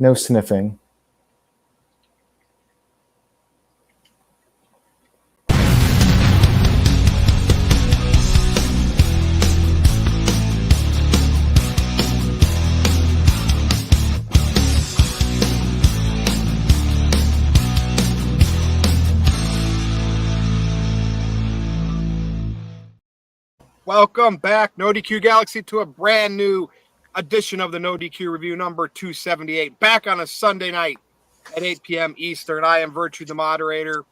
No sniffing. Welcome back, NoDQ Galaxy, to a brand new edition of the NoDQ review number 278. Back on a Sunday night at 8 p.m. Eastern. I am Virtue, the moderator,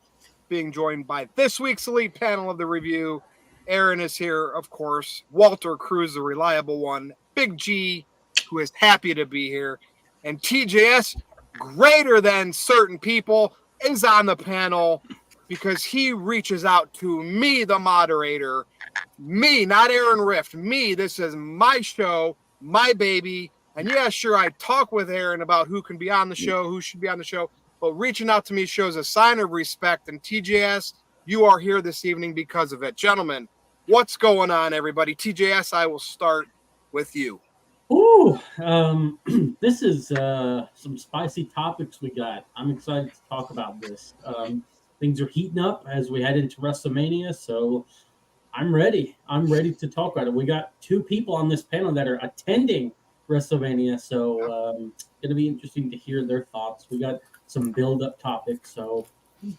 being joined by this week's elite panel of the review. Aaron is here, of course. Walter Cruz, the reliable one. Big G, who is happy to be here. And TJS, greater than certain people, is on the panel because he reaches out to me, the moderator. Me, not Aaron Rift. Me, this is my show, my baby. And yeah, sure, I talk with Aaron about who can be on the show, who should be on the show. But reaching out to me shows a sign of respect. And TJS, you are here this evening because of it. Gentlemen, what's going on, everybody? TJS, I will start with you. Ooh, this is some spicy topics we got. I'm excited to talk about this. Things are heating up as we head into Wrestlemania, so I'm ready. I'm ready to talk about it. We got two people on this panel that are attending WrestleMania, so it's going to be interesting to hear their thoughts. We got some build-up topics, so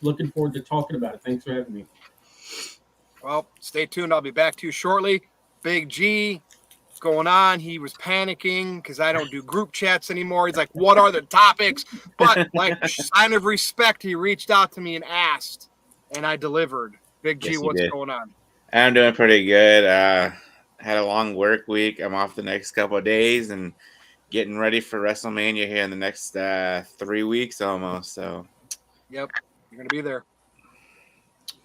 looking forward to talking about it. Thanks for having me. Well, stay tuned. I'll be back to you shortly. Big G, what's going on? He was panicking because I don't do group chats anymore. He's like, what are the topics? But like sign of respect, he reached out to me and asked, and I delivered. Big G, Yes, what's going on? I'm doing pretty good. Had a long work week. I'm off the next couple of days and getting ready for WrestleMania here in the next 3 weeks almost. So, yep, you're gonna be there.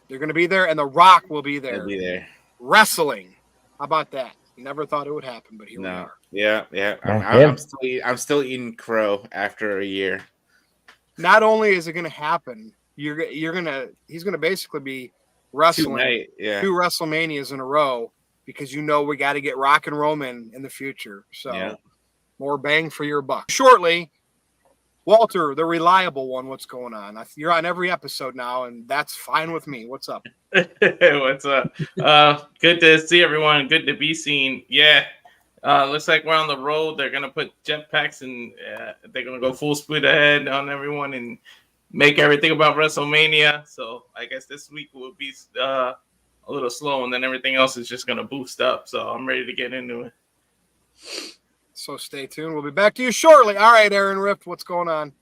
You're gonna be there, and The Rock will be there. I'll be there. Wrestling. How about that? Never thought it would happen, but here we are. Yeah. I'm still eating crow after a year. Not only is it gonna happen, he's gonna basically be wrestling two WrestleManias in a row because we got to get Rock and Roman in the future. So more bang for your buck. Shortly, Walter, the reliable one, what's going on? You're on every episode now, and that's fine with me. What's up? What's up? Good to see everyone. Good to be seen. Yeah. Looks like we're on the road. They're going to put jetpacks and they're going to go full speed ahead on everyone and make everything about WrestleMania. So I guess this week will be a little slow, and then everything else is just going to boost up. So I'm ready to get into it. So stay tuned. We'll be back to you shortly. All right, Aaron Rift, what's going on?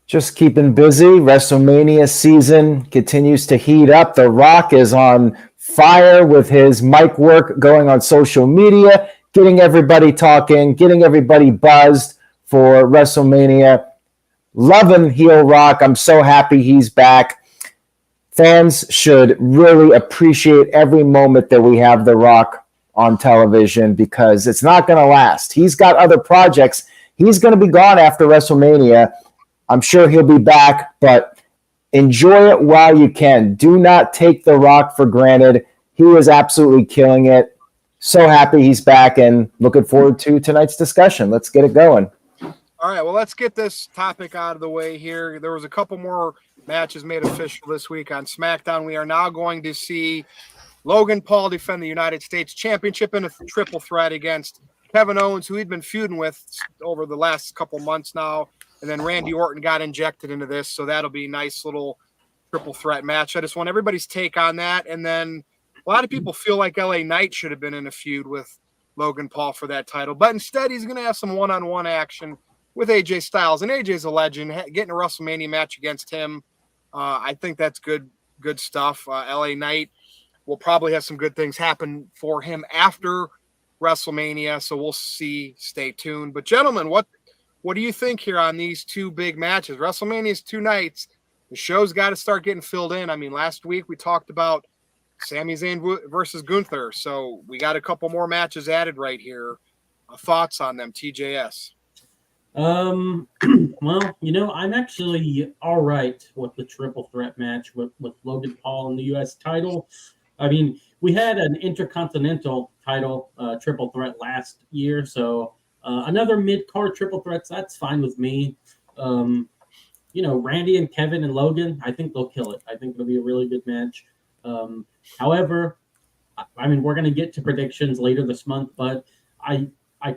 Just keeping busy. WrestleMania season continues to heat up. The Rock is on fire with his mic work going on social media, getting everybody talking, getting everybody buzzed for WrestleMania. Loving heel Rock. I'm so happy he's back. Fans should really appreciate every moment that we have The Rock on television because it's not going to last. He's got other projects. He's going to be gone after WrestleMania. I'm sure he'll be back, but enjoy it while you can. Do not take The Rock for granted. He is absolutely killing it. So happy he's back and looking forward to tonight's discussion. Let's get it going. All right, well, let's get this topic out of the way here. There was a couple more matches made official this week on SmackDown. We are now going to see Logan Paul defend the United States Championship in a triple threat against Kevin Owens, who he'd been feuding with over the last couple months now. And then Randy Orton got injected into this, so that'll be a nice little triple threat match. I just want everybody's take on that. And then a lot of people feel like LA Knight should have been in a feud with Logan Paul for that title. But instead, he's going to have some one-on-one action with AJ Styles. And AJ's a legend. Getting a WrestleMania match against him, I think that's good stuff. LA Knight will probably have some good things happen for him after WrestleMania, so we'll see. Stay tuned. But gentlemen, what do you think here on these two big matches? WrestleMania's 2 nights. The show's got to start getting filled in. I mean, last week we talked about Sami Zayn versus Gunther, so we got a couple more matches added right here. Thoughts on them, TJS? Well, I'm actually all right with the triple threat match with Logan Paul and the U.S. title. I mean, we had an Intercontinental title triple threat last year, so another mid-card triple threats, that's fine with me. Randy and Kevin and Logan, I think they'll kill it. I think it'll be a really good match. However, I mean, we're going to get to predictions later this month, but I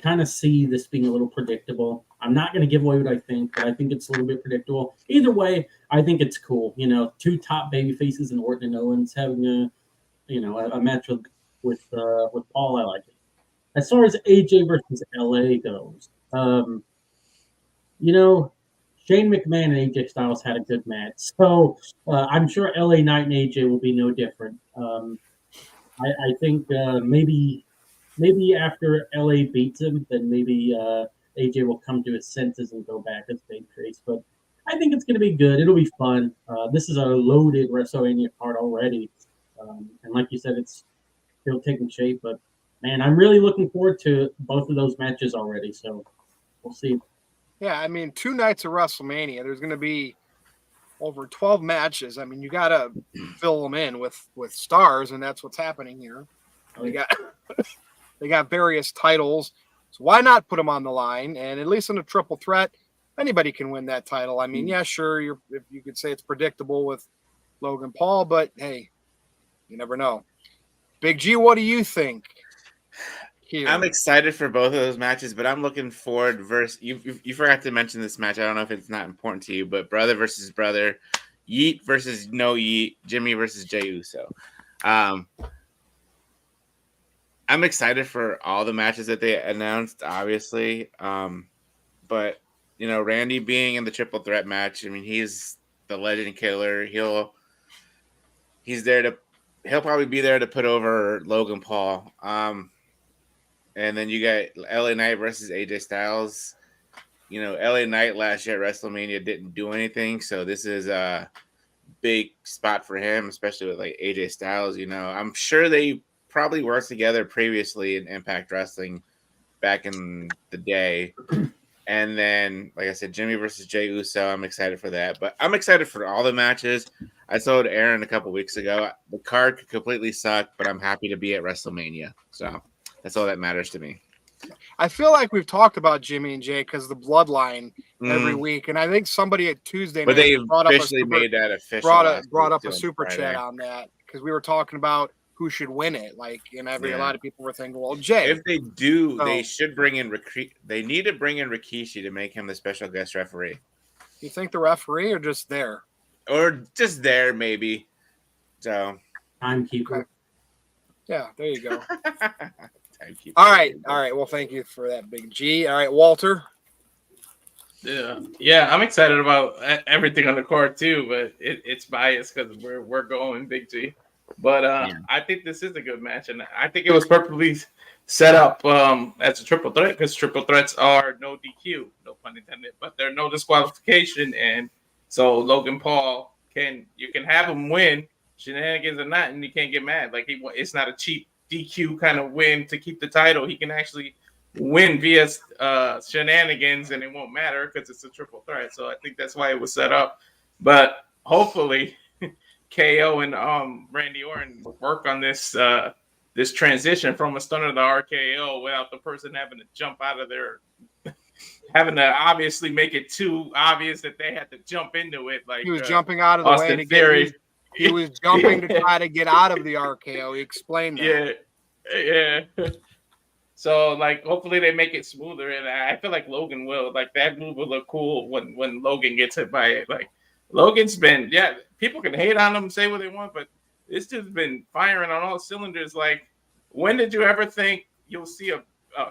kind of see this being a little predictable. I'm not going to give away what I think, but I think it's a little bit predictable. Either way, I think it's cool. Two top baby faces in Orton and Owens having a match with Paul. I like it. As far as AJ versus LA goes, Shane McMahon and AJ Styles had a good match, so I'm sure LA Knight and AJ will be no different. I think maybe after LA beats him, then maybe AJ will come to his senses and go back as babyface. But I think it's going to be good. It'll be fun. This is a loaded WrestleMania card already, and like you said, it's still taking shape. But man, I'm really looking forward to both of those matches already. So we'll see. Yeah, I mean, 2 nights of WrestleMania. There's going to be over 12 matches. I mean, you got to fill them in with stars, and that's what's happening here. They got various titles, so why not put them on the line? And at least in a triple threat, anybody can win that title. I mean, yeah, sure, if you could say it's predictable with Logan Paul, but hey, you never know. Big G, what do you think? Here. I'm excited for both of those matches, but I'm looking forward versus you forgot to mention this match. I don't know if it's not important to you, but brother versus brother, Yeet versus no Yeet, Jimmy versus Jey Uso. I'm excited for all the matches that they announced, obviously. But Randy being in the triple threat match, I mean, he's the legend killer. He'll probably be there to put over Logan Paul. And then you got LA Knight versus AJ Styles. LA Knight last year at WrestleMania didn't do anything, so this is a big spot for him, especially with like AJ Styles. I'm sure they probably worked together previously in Impact Wrestling back in the day. And then, like I said, Jimmy versus Jey Uso. I'm excited for that, but I'm excited for all the matches. I told Aaron a couple weeks ago the card could completely suck, but I'm happy to be at WrestleMania. So. That's all that matters to me. I feel like we've talked about Jimmy and Jay because the bloodline every week, and I think somebody at Tuesday night brought up a super chat on that because we were talking about who should win it. Like, a lot of people were thinking, well, Jay. If they do, they should bring in They need to bring in Rikishi to make him the special guest referee. You think the referee or just there? Or just there, maybe. So timekeeper. Okay. Yeah, there you go. All right. Well, thank you for that, Big G. All right, Walter. Yeah, I'm excited about everything on the card too, but it's biased because we're going Big G. But I think this is a good match, and I think it was perfectly set up as a triple threat because triple threats are no DQ, no pun intended, but they're no disqualification, and so Logan Paul you can have him win shenanigans or not, and you can't get mad. Like it's not a cheap DQ kind of win to keep the title. He can actually win via shenanigans, and it won't matter because it's a triple threat. So I think that's why it was set up. But hopefully, KO and Randy Orton work on this this transition from a stunner to RKO without the person having to jump out of their, having to obviously make it too obvious that they had to jump into it. Like he was jumping out of the Austin way. Theory. He was jumping to try to get out of the RKO. He explained that. Yeah. So, hopefully they make it smoother, and I feel like Logan will. That move will look cool when Logan gets hit by it. Logan's been, people can hate on him, say what they want, but this dude's been firing on all cylinders. When did you ever think you'll see a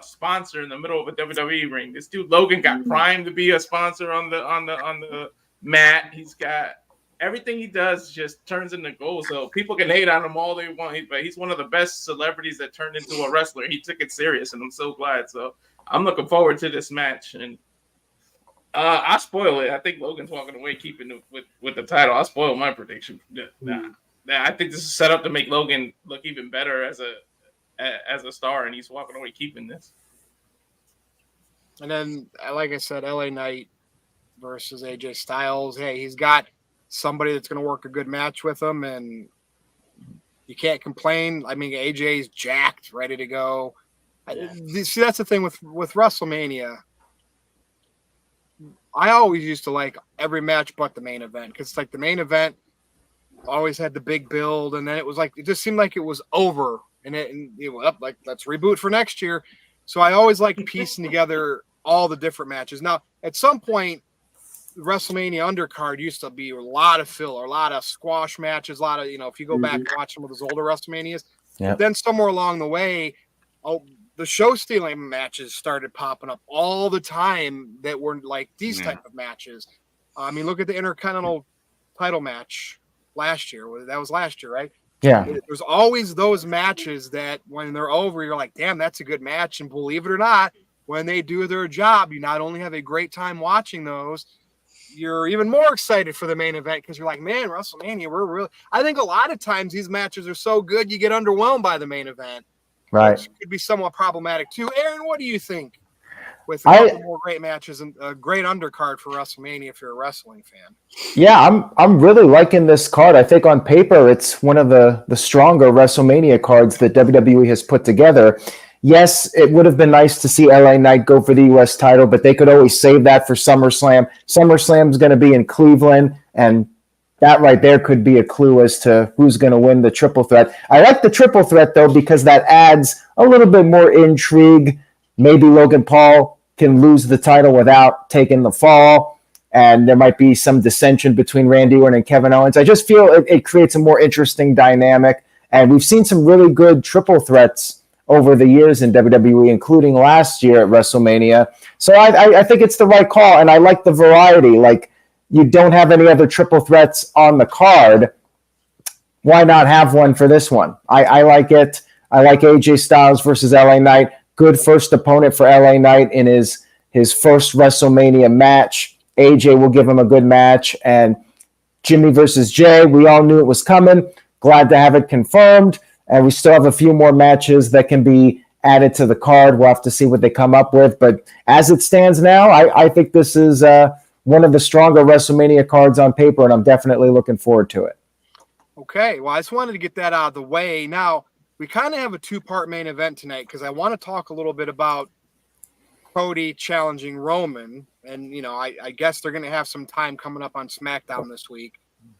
sponsor in the middle of a WWE ring? This dude Logan got primed to be a sponsor on the mat. He's got everything he does just turns into gold. So people can hate on him all they want, but he's one of the best celebrities that turned into a wrestler. He took it serious, and I'm so glad. So I'm looking forward to this match. And I'll spoil it. I think Logan's walking away keeping it with the title. I'll spoil my prediction. I think this is set up to make Logan look even better as a star, and he's walking away keeping this. And then, like I said, LA Knight versus AJ Styles. Hey, he's got somebody that's going to work a good match with him, and you can't complain. I mean, AJ's jacked, ready to go. See, that's the thing with WrestleMania. I always used to like every match but the main event, because it's like the main event always had the big build, and then it was like it just seemed like it was over, and it went up like let's reboot for next year. So I always like piecing together all the different matches. Now, at some point, WrestleMania undercard used to be a lot of filler, a lot of squash matches, a lot of, if you go back and watch some of those older WrestleManias, but then somewhere along the way, the show stealing matches started popping up all the time that were like these type of matches. I mean, look at the Intercontinental title match last year. That was last year, right? Yeah. There's always those matches that when they're over, you're like, damn, that's a good match. And believe it or not, when they do their job, you not only have a great time watching those, you're even more excited for the main event because you're like, man, WrestleMania, I think a lot of times these matches are so good, you get underwhelmed by the main event. Right. Which could be somewhat problematic too. Aaron, what do you think? With a couple more great matches and a great undercard for WrestleMania if you're a wrestling fan. Yeah, I'm really liking this card. I think on paper it's one of the stronger WrestleMania cards that WWE has put together. Yes, it would have been nice to see LA Knight go for the US title, but they could always save that for SummerSlam. SummerSlam's going to be in Cleveland, and that right there could be a clue as to who's going to win the triple threat. I like the triple threat, though, because that adds a little bit more intrigue. Maybe Logan Paul can lose the title without taking the fall, and there might be some dissension between Randy Orton and Kevin Owens. I just feel it creates a more interesting dynamic, and we've seen some really good triple threats over the years in WWE, including last year at WrestleMania. So I think it's the right call, and I like the variety. Like, you don't have any other triple threats on the card. Why not have one for this one? I like it. I like AJ Styles versus LA Knight. Good first opponent for LA Knight in his first WrestleMania match. AJ will give him a good match. And Jimmy versus Jay, we all knew it was coming. Glad to have it confirmed. And we still have a few more matches that can be added to the card. We'll have to see what they come up with. But as it stands now, I think this is one of the stronger WrestleMania cards on paper, and I'm definitely looking forward to it. Okay, well, I just wanted to get that out of the way. Now, we kind of have a two-part main event tonight because I want to talk a little bit about Cody challenging Roman. And, I guess they're going to have some time coming up on SmackDown this week.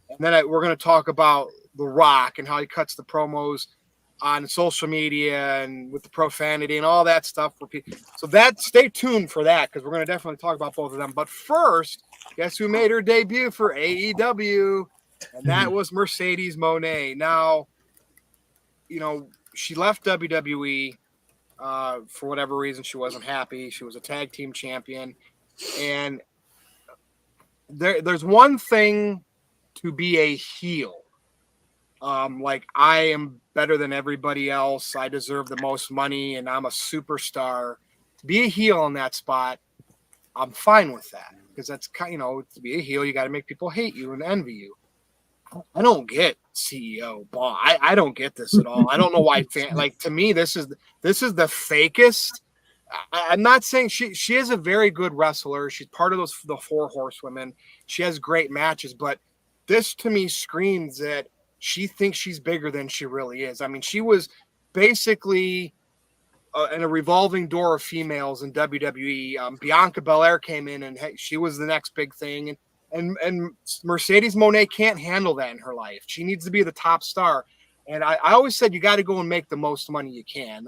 And then we're going to talk about The Rock and how he cuts the promos on social media and with the profanity and all that stuff. So stay tuned for that because we're going to definitely talk about both of them. But first, guess who made her debut for AEW? And that was Mercedes Mone. Now, she left WWE for whatever reason. She wasn't happy. She was a tag team champion. And there's one thing to be a heel. Like, I am better than everybody else. I deserve the most money, and I'm a superstar. To be a heel in that spot, I'm fine with that because that's to be a heel, you got to make people hate you and envy you. I don't get CEO ball. I don't get this at all. I don't know why. To me, this is the fakest. I'm not saying she is a very good wrestler. She's part of the 4 horsewomen. She has great matches, but this to me screams that she thinks she's bigger than she really is. I mean, she was basically in a revolving door of females in WWE. Bianca Belair came in, and she was the next big thing. And Mercedes Mone can't handle that in her life. She needs to be the top star. And I always said you got to go and make the most money you can.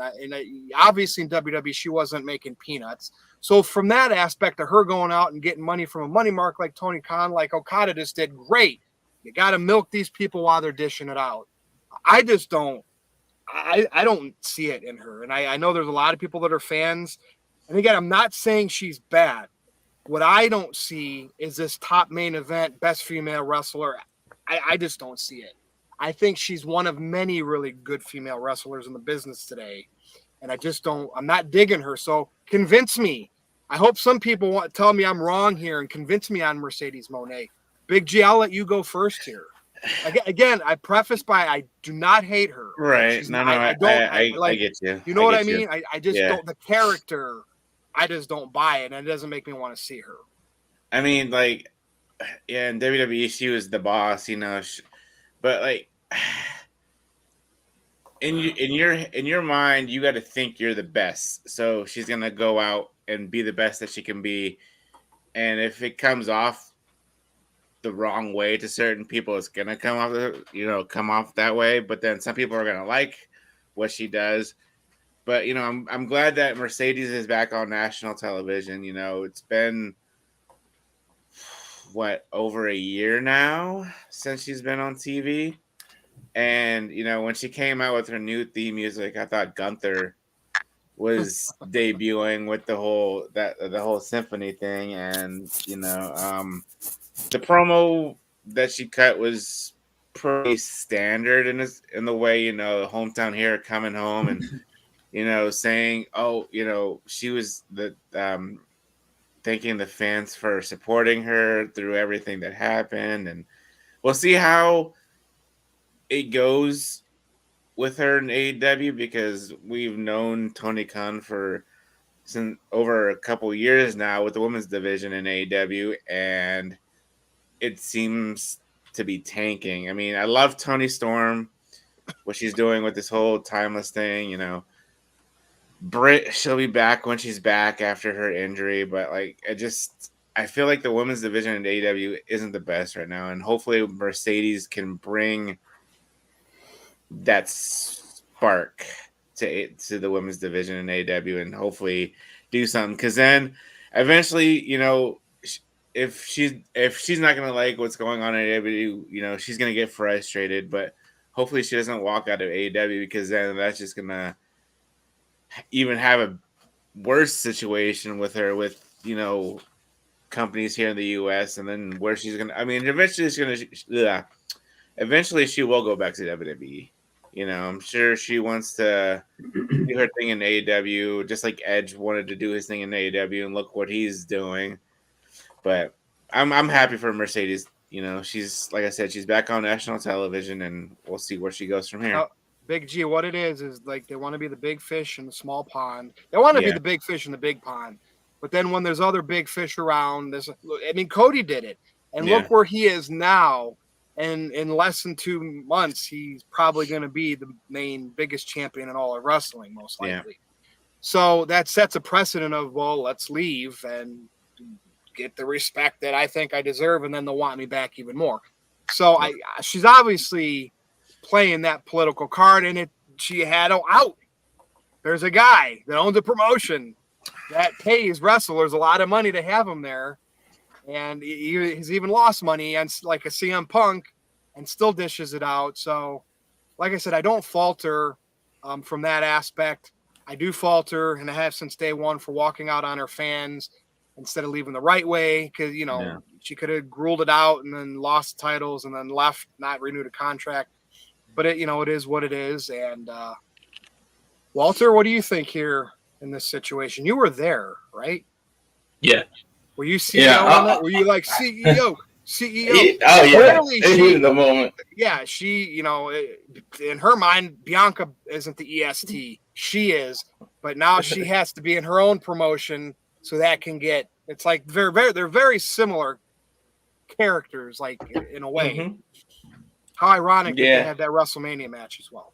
Obviously in WWE, she wasn't making peanuts. So from that aspect of her going out and getting money from a money mark like Tony Khan, like Okada just did, great. You got to milk these people while they're dishing it out. I just don't. I don't see it in her. And I know there's a lot of people that are fans. And again, I'm not saying she's bad. What I don't see is this top main event, best female wrestler. I just don't see it. I think she's one of many really good female wrestlers in the business today. And I'm not digging her. So convince me. I hope some people want to tell me I'm wrong here and convince me on Mercedes Mone. Big G, I'll let you go first here. Again, I preface by I do not hate her. Right. I get you. You know what I mean? I just don't. The character, I just don't buy it, and it doesn't make me want to see her. I mean, in WWE, she was the boss, but in your mind, you got to think you're the best. So she's gonna go out and be the best that she can be, and if it comes off the wrong way to certain people, it's gonna come off that way. But then some people are gonna like what she does. But I'm glad that Mercedes is back on national television. It's been over a year now since she's been on TV. And when she came out with her new theme music, I thought Gunther was debuting with the whole symphony thing, and the promo that she cut was pretty standard in the way, hometown hero coming home and saying, she was thanking the fans for supporting her through everything that happened, and we'll see how it goes with her in AEW, because we've known Tony Khan for over a couple years now with the women's division in AEW, and it seems to be tanking. I mean, I love Toni Storm, what she's doing with this whole timeless thing. Britt, she'll be back when she's back after her injury, but I feel like the women's division in AEW isn't the best right now, and hopefully Mercedes can bring that spark to the women's division in AEW and hopefully do something, because then eventually, if she's not going to like what's going on in AEW, she's going to get frustrated, but hopefully she doesn't walk out of AEW, because then that's just going to even have a worse situation with her with, companies here in the US, and then where she's going to, eventually she will go back to WWE. I'm sure she wants to do her thing in AEW, just like Edge wanted to do his thing in AEW, and look what he's doing. But I'm happy for Mercedes. She's, like I said, she's back on national television, and we'll see where she goes from here. Now, Big G, what it is like they want to be the big fish in the small pond. They want to be the big fish in the big pond. But then when there's other big fish around, Cody did it. And look where he is now. And in less than 2 months, he's probably going to be the main biggest champion in all of wrestling, most likely. Yeah. So that sets a precedent of, well, let's leave and get the respect that I think I deserve, and then they'll want me back even more. So she's obviously playing that political card, and she had out. There's a guy that owns a promotion that pays wrestlers a lot of money to have him there. And he's even lost money on like a CM Punk and still dishes it out. So, like I said, I don't falter from that aspect. I do falter, and I have since day one, for walking out on her fans instead of leaving the right way, because, she could have ruled it out and then lost titles and then left, not renewed a contract. But, it is what it is. And, Walter, what do you think here in this situation? You were there, right? Yeah. Were you CEO on that? Were you like CEO? CEO? Oh, yeah. In the moment. Yeah, she, in her mind, Bianca isn't the EST. She is. But now she has to be in her own promotion so that can get, it's like they're very similar characters, like in a way. Mm-hmm. How ironic that they had that WrestleMania match as well.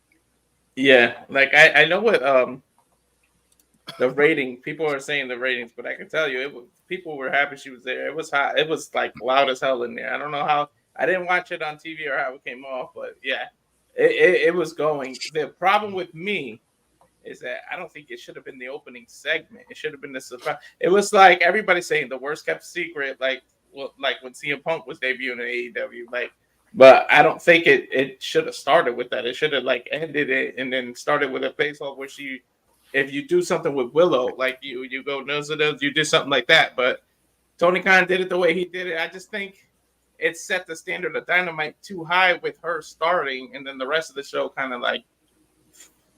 Yeah, like I know what the rating, people are saying the ratings, but I can tell you people were happy she was there. It was hot. It was like loud as hell in there. I don't know how, I didn't watch it on TV or how it came off, but yeah, it was going. The problem with me is that I don't think it should have been the opening segment. It should have been the surprise. It was like everybody saying the worst kept secret, like when CM Punk was debuting in AEW, but I don't think it should have started with that. It should have ended it and then started with a face off where if you do something with Willow, like you go you do something like that. But Tony Khan did it the way he did it. I just think it set the standard of Dynamite too high with her starting, and then the rest of the show kind of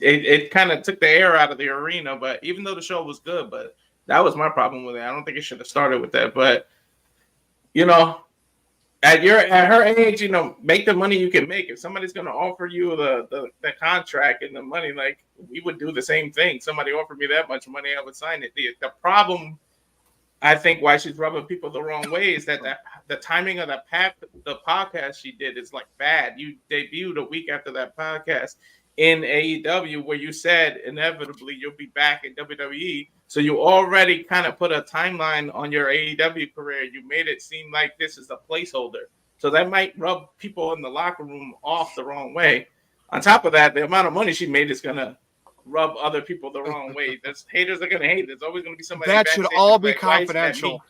it kind of took the air out of the arena. But even though the show was good, but that was my problem with it. I don't think it should have started with that. But at her age, make the money you can make. If somebody's going to offer you the contract and the money, we would do the same thing. Somebody offered me that much money, I would sign it. The problem, I think, why she's rubbing people the wrong way is that the timing of the podcast she did is bad. You debuted a week after that podcast. in AEW, where you said inevitably you'll be back in WWE. So you already kind of put a timeline on your AEW career. You made it seem like this is a placeholder. So that might rub people in the locker room off the wrong way. On top of that, the amount of money she made is going to rub other people the wrong way. There's haters are going to hate. There's always going to be somebody that should all be confidential.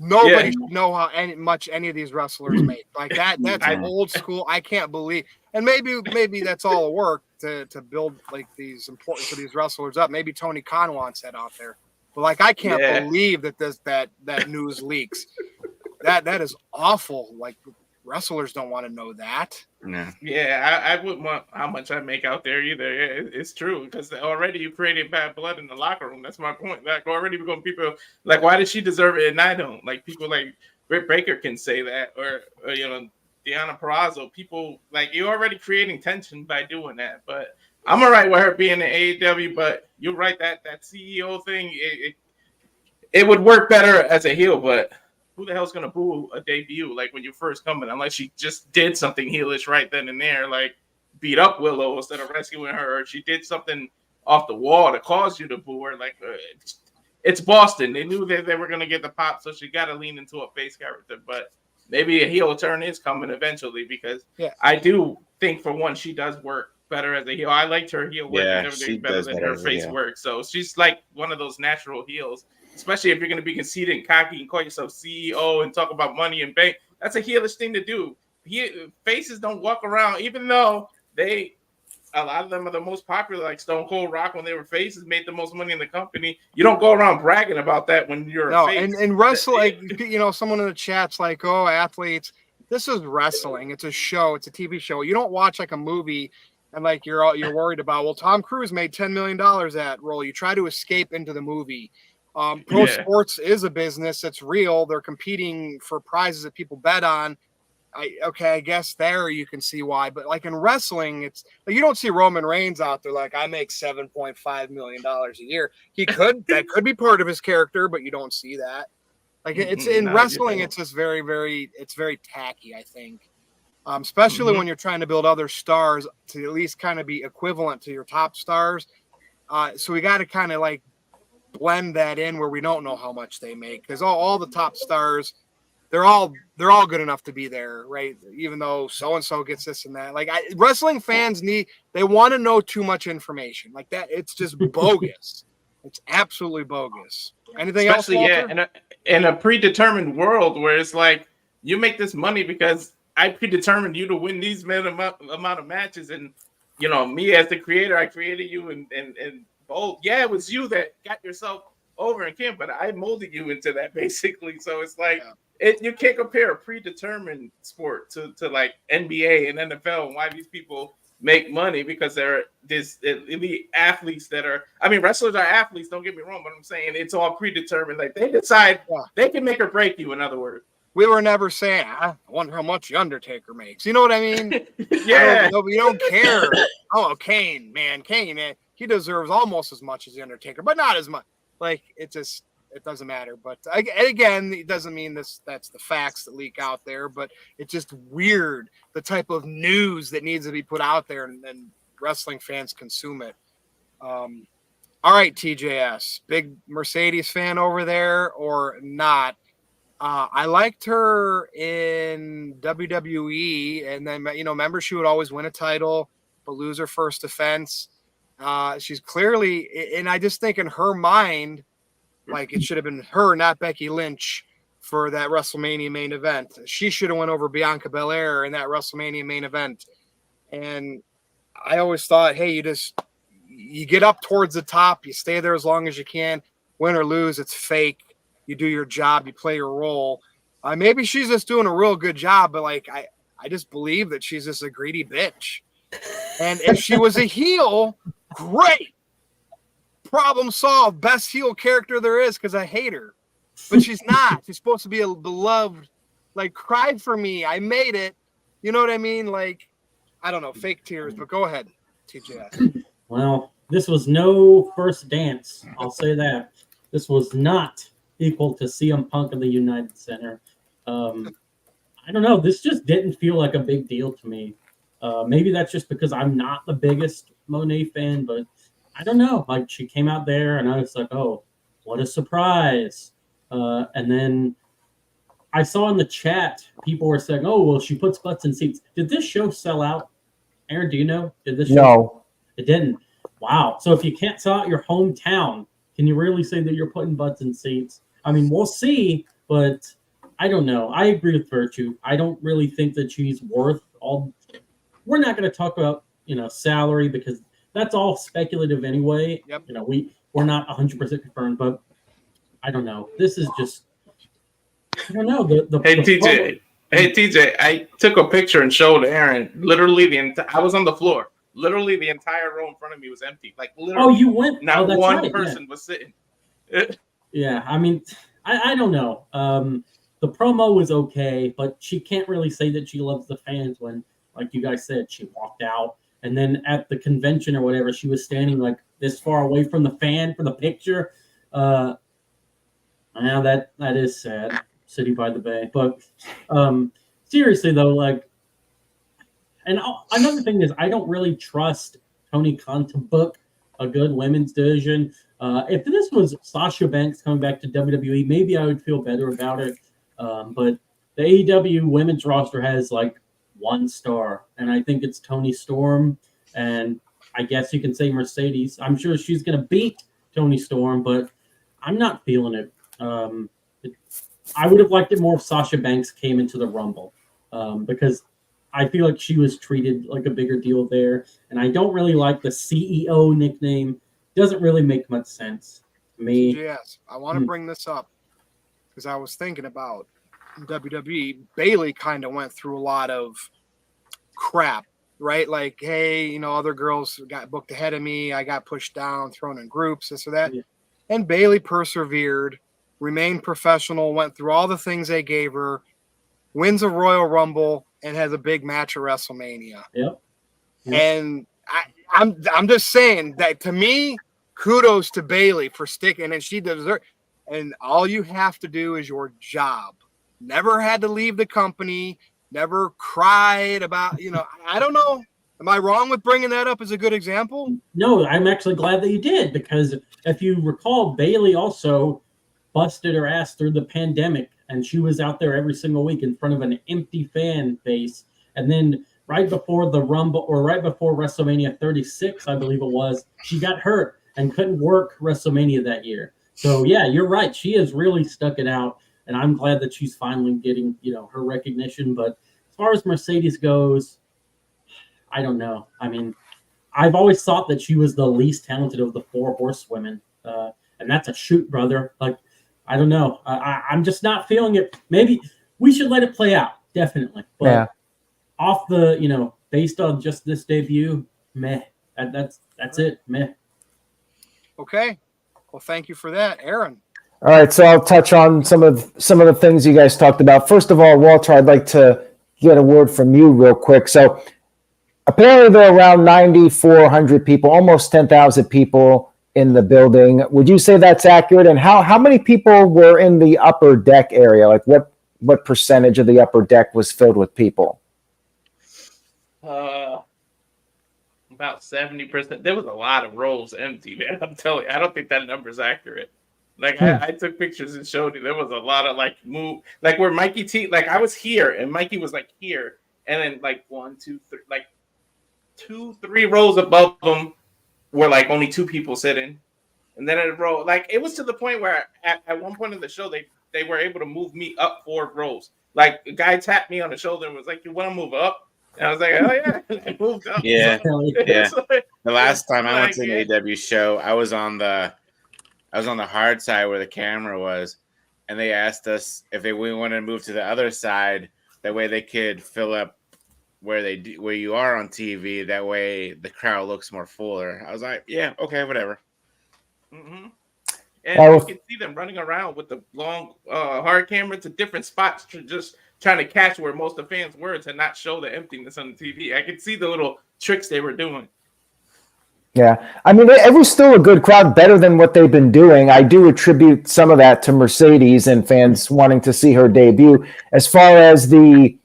Nobody should know how any of these wrestlers make. Like that's old school. I can't believe. And maybe that's all a work to build like these importance of these wrestlers up. Maybe Tony Khan wants that out there. But like I can't believe that news leaks. That is awful. Like wrestlers don't want to know that. Yeah, I wouldn't want how much I make out there either. Yeah, it's true because already you created bad blood in the locker room. That's my point. Like already we're going people like, why does she deserve it and I don't? Like people like Britt Baker can say that, or Deonna Purrazzo. People like you're already creating tension by doing that. But I'm all right with her being in AEW. But you're right that CEO thing it would work better as a heel, but. Who the hell's gonna boo a debut like when you first come in unless she just did something heelish right then and there, like beat up Willow instead of rescuing her, or she did something off the wall to cause you to boo her. Like it's Boston. They knew that they were gonna get the pop, so she got to lean into a face character. But maybe a heel turn is coming eventually because I do think for one she does work better as a heel. I liked her heel work and everything better than her face work. So she's like one of those natural heels. Especially if you're going to be conceited and cocky and call yourself CEO and talk about money and bank. That's a heelish thing to do. Faces don't walk around, even though a lot of them are the most popular, like Stone Cold Rock when they were faces, made the most money in the company. You don't go around bragging about that when you're a face. And wrestling, someone in the chat's like, oh, athletes, this is wrestling. It's a show. It's a TV show. You don't watch like a movie and like you're worried about, well, Tom Cruise made $10 million at role. You try to escape into the movie. Pro sports is a business. It's real. They're competing for prizes that people bet on. I guess there you can see why. But like in wrestling, it's like you don't see Roman Reigns out there like I make $7.5 million a year. That could be part of his character, but you don't see that. Like it's in wrestling, it's just very, very, it's very tacky, I think. Especially when you're trying to build other stars to at least kind of be equivalent to your top stars. So we got to kind of like blend that in where we don't know how much they make because all the top stars they're all good enough to be there, right? Even though so and so gets this and that. Like wrestling fans they want to know too much information like that. It's just bogus. It's absolutely bogus. Anything else, Walter? In a predetermined world where it's like you make this money because I predetermined you to win these amount of matches, and me as the creator, I created you and bold. Yeah, it was you that got yourself over in camp, but I molded you into that basically. So it's like you can't compare a predetermined sport to like NBA and NFL and why these people make money because they're elite athletes that are. I mean, wrestlers are athletes. Don't get me wrong, but I'm saying it's all predetermined. Like they decide they can make or break you. In other words. We were never saying, I wonder how much the Undertaker makes. You know what I mean? Yeah. You don't care. Oh, Kane, man. He deserves almost as much as the Undertaker, but not as much. Like it doesn't matter. But again, it doesn't mean that's the facts that leak out there. But it's just weird the type of news that needs to be put out there, and wrestling fans consume it. All right, TJS, big Mercedes fan over there or not? I liked her in WWE, and then remember she would always win a title but lose her first defense. She's clearly, and I just think in her mind, like it should have been her, not Becky Lynch, for that WrestleMania main event. She should have went over Bianca Belair in that WrestleMania main event. And I always thought, hey, you get up towards the top, you stay there as long as you can, win or lose, it's fake. You do your job, you play your role. Maybe she's just doing a real good job, but like I just believe that she's just a greedy bitch. And if she was a heel, great. Problem solved. Best heel character there is because I hate her. But she's not. She's supposed to be a beloved, like, cried for me. I made it. You know what I mean? Like, I don't know, fake tears, but go ahead, TJS. Well, this was no first dance. I'll say that. This was not equal to CM Punk in the United Center. I don't know. This just didn't feel like a big deal to me. Maybe that's just because I'm not the biggest Mone fan, but I don't know. Like, she came out there, and I was like, oh, what a surprise. And then I saw in the chat, people were saying, oh, well, she puts butts in seats. Did this show sell out? Aaron, do you know? Did this show? No. It didn't. Wow. So if you can't sell out your hometown, can you really say that you're putting butts in seats? I mean, we'll see, but I don't know. I agree with Virtue. I don't really think that she's worth all. We're not going to talk about, salary, because that's all speculative anyway. Yep. We're not 100% confirmed, but I don't know. This is just, I don't know. Hey TJ, I took a picture and showed Aaron. Literally I was on the floor. Literally the entire row in front of me was empty. Like literally. Oh, you went. Not one person was sitting. Yeah, I mean, I don't know. The promo was okay, but she can't really say that she loves the fans when, like you guys said, she walked out. And then at the convention or whatever, she was standing like this far away from the fan for the picture. Now that is sad. City by the Bay. But seriously, though, like, and another thing is I don't really trust Tony Khan to book a good women's division. If this was Sasha Banks coming back to WWE, maybe I would feel better about it. But the AEW women's roster has like 1 star, and I think it's Toni Storm, and I guess you can say Mercedes. I'm sure she's going to beat Toni Storm, but I'm not feeling it. I would have liked it more if Sasha Banks came into the Rumble, because I feel like she was treated like a bigger deal there, and I don't really like the CEO nickname. Doesn't really make much sense to me. Yes, I want to bring this up because I was thinking about WWE. Bayley kind of went through a lot of crap, right? Like, hey, other girls got booked ahead of me. I got pushed down, thrown in groups, this or that. Yeah. And Bayley persevered, remained professional, went through all the things they gave her, wins a Royal Rumble, and has a big match at WrestleMania. Yep. And I'm just saying that, to me, kudos to Bayley for sticking, and she deserves. And all you have to do is your job. Never had to leave the company. Never cried about, I don't know. Am I wrong with bringing that up as a good example? No, I'm actually glad that you did, because if you recall, Bayley also busted her ass through the pandemic, and she was out there every single week in front of an empty fan base. And then right before the Rumble, or right before WrestleMania 36, I believe it was, she got hurt and couldn't work WrestleMania that year. So yeah, you're right. She has really stuck it out, and I'm glad that she's finally getting, her recognition. But as far as Mercedes goes, I don't know. I mean, I've always thought that she was the least talented of the 4 horsewomen, and that's a shoot, brother. Like, I don't know. I'm just not feeling it. Maybe we should let it play out, definitely. But yeah, off the, based on just this debut, meh. That's it, meh. Okay. Well, thank you for that, Aaron. All right, so I'll touch on some of the things you guys talked about. First of all, Walter, I'd like to get a word from you real quick. So apparently there are around 9,400 people, almost 10,000 people in the building. Would you say that's accurate? And how many people were in the upper deck area? Like what percentage of the upper deck was filled with people? About 70%. There was a lot of rows empty, man. I'm telling you, I don't think that number's accurate. Like I took pictures and showed you there was a lot of move, like where Mikey T, like I was here and Mikey was like here, and then like 1, 2, 3, like 2, 3 rows above them were like only 2 people sitting, and then in a row, like it was to the point where at one point in the show they were able to move me up 4 rows. Like a guy tapped me on the shoulder and was like, "You want to move up?" And I was like, "Oh yeah," I moved up. Yeah, yeah. Like, the last time I went to an AEW show, I was on the hard side where the camera was, and they asked us if we wanted to move to the other side. That way they could fill up where you are on TV. That way the crowd looks more fuller. I was like, yeah, okay, whatever. Mm-hmm. And you can see them running around with the long hard camera to different spots, just trying to catch where most of the fans were to not show the emptiness on the TV. I could see the little tricks they were doing. Yeah, I mean, it was still a good crowd, better than what they've been doing. I do attribute some of that to Mercedes and fans wanting to see her debut. As far as the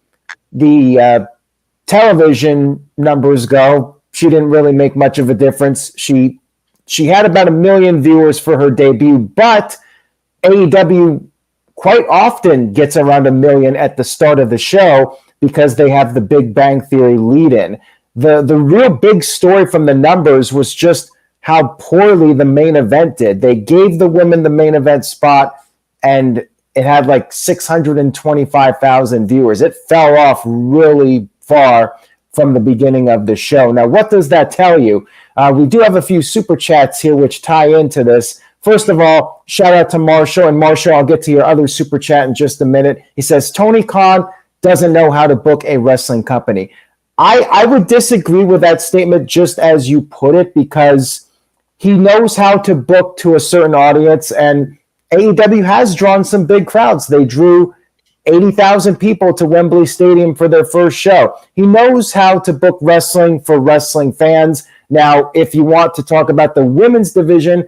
television numbers go, she didn't really make much of a difference. She had about 1 million viewers for her debut, but AEW quite often gets around 1 million at the start of the show because they have the Big Bang Theory lead-in. The real big story from the numbers was just how poorly the main event did. They gave the women the main event spot, and it had like 625,000 viewers. It fell off really far from the beginning of the show. Now, what does that tell you? We do have a few super chats here which tie into this. First of all, shout out to Marshall. And Marshall, I'll get to your other super chat in just a minute. He says, Tony Khan doesn't know how to book a wrestling company. I would disagree with that statement just as you put it, because he knows how to book to a certain audience, and AEW has drawn some big crowds. They drew 80,000 people to Wembley Stadium for their first show. He knows how to book wrestling for wrestling fans. Now, if you want to talk about the women's division,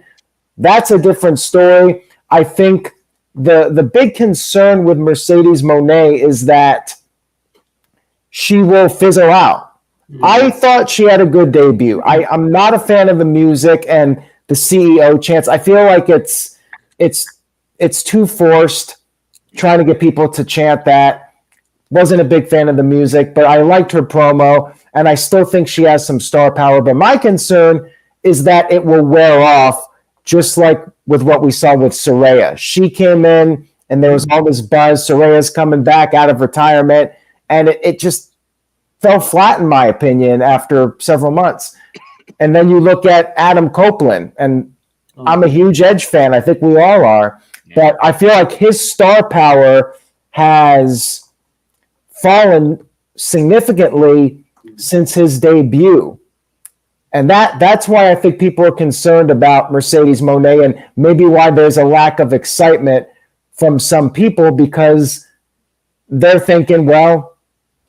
that's a different story. I think the big concern with Mercedes Moné is that she will fizzle out. I thought she had a good debut. I'm not a fan of the music and the CEO chants. I feel like it's too forced, trying to get people to chant that. Wasn't a big fan of the music, but I liked her promo, and I still think she has some star power. But my concern is that it will wear off, just like with what we saw with Saraya. She came in, and there was all this buzz. Saraya's coming back out of retirement, and it just fell flat, in my opinion, after several months. And then you look at Adam Copeland, and I'm a huge Edge fan. I think we all are. But I feel like his star power has fallen significantly since his debut. And that's why I think people are concerned about Mercedes Moné, and maybe why there's a lack of excitement from some people, because they're thinking, well,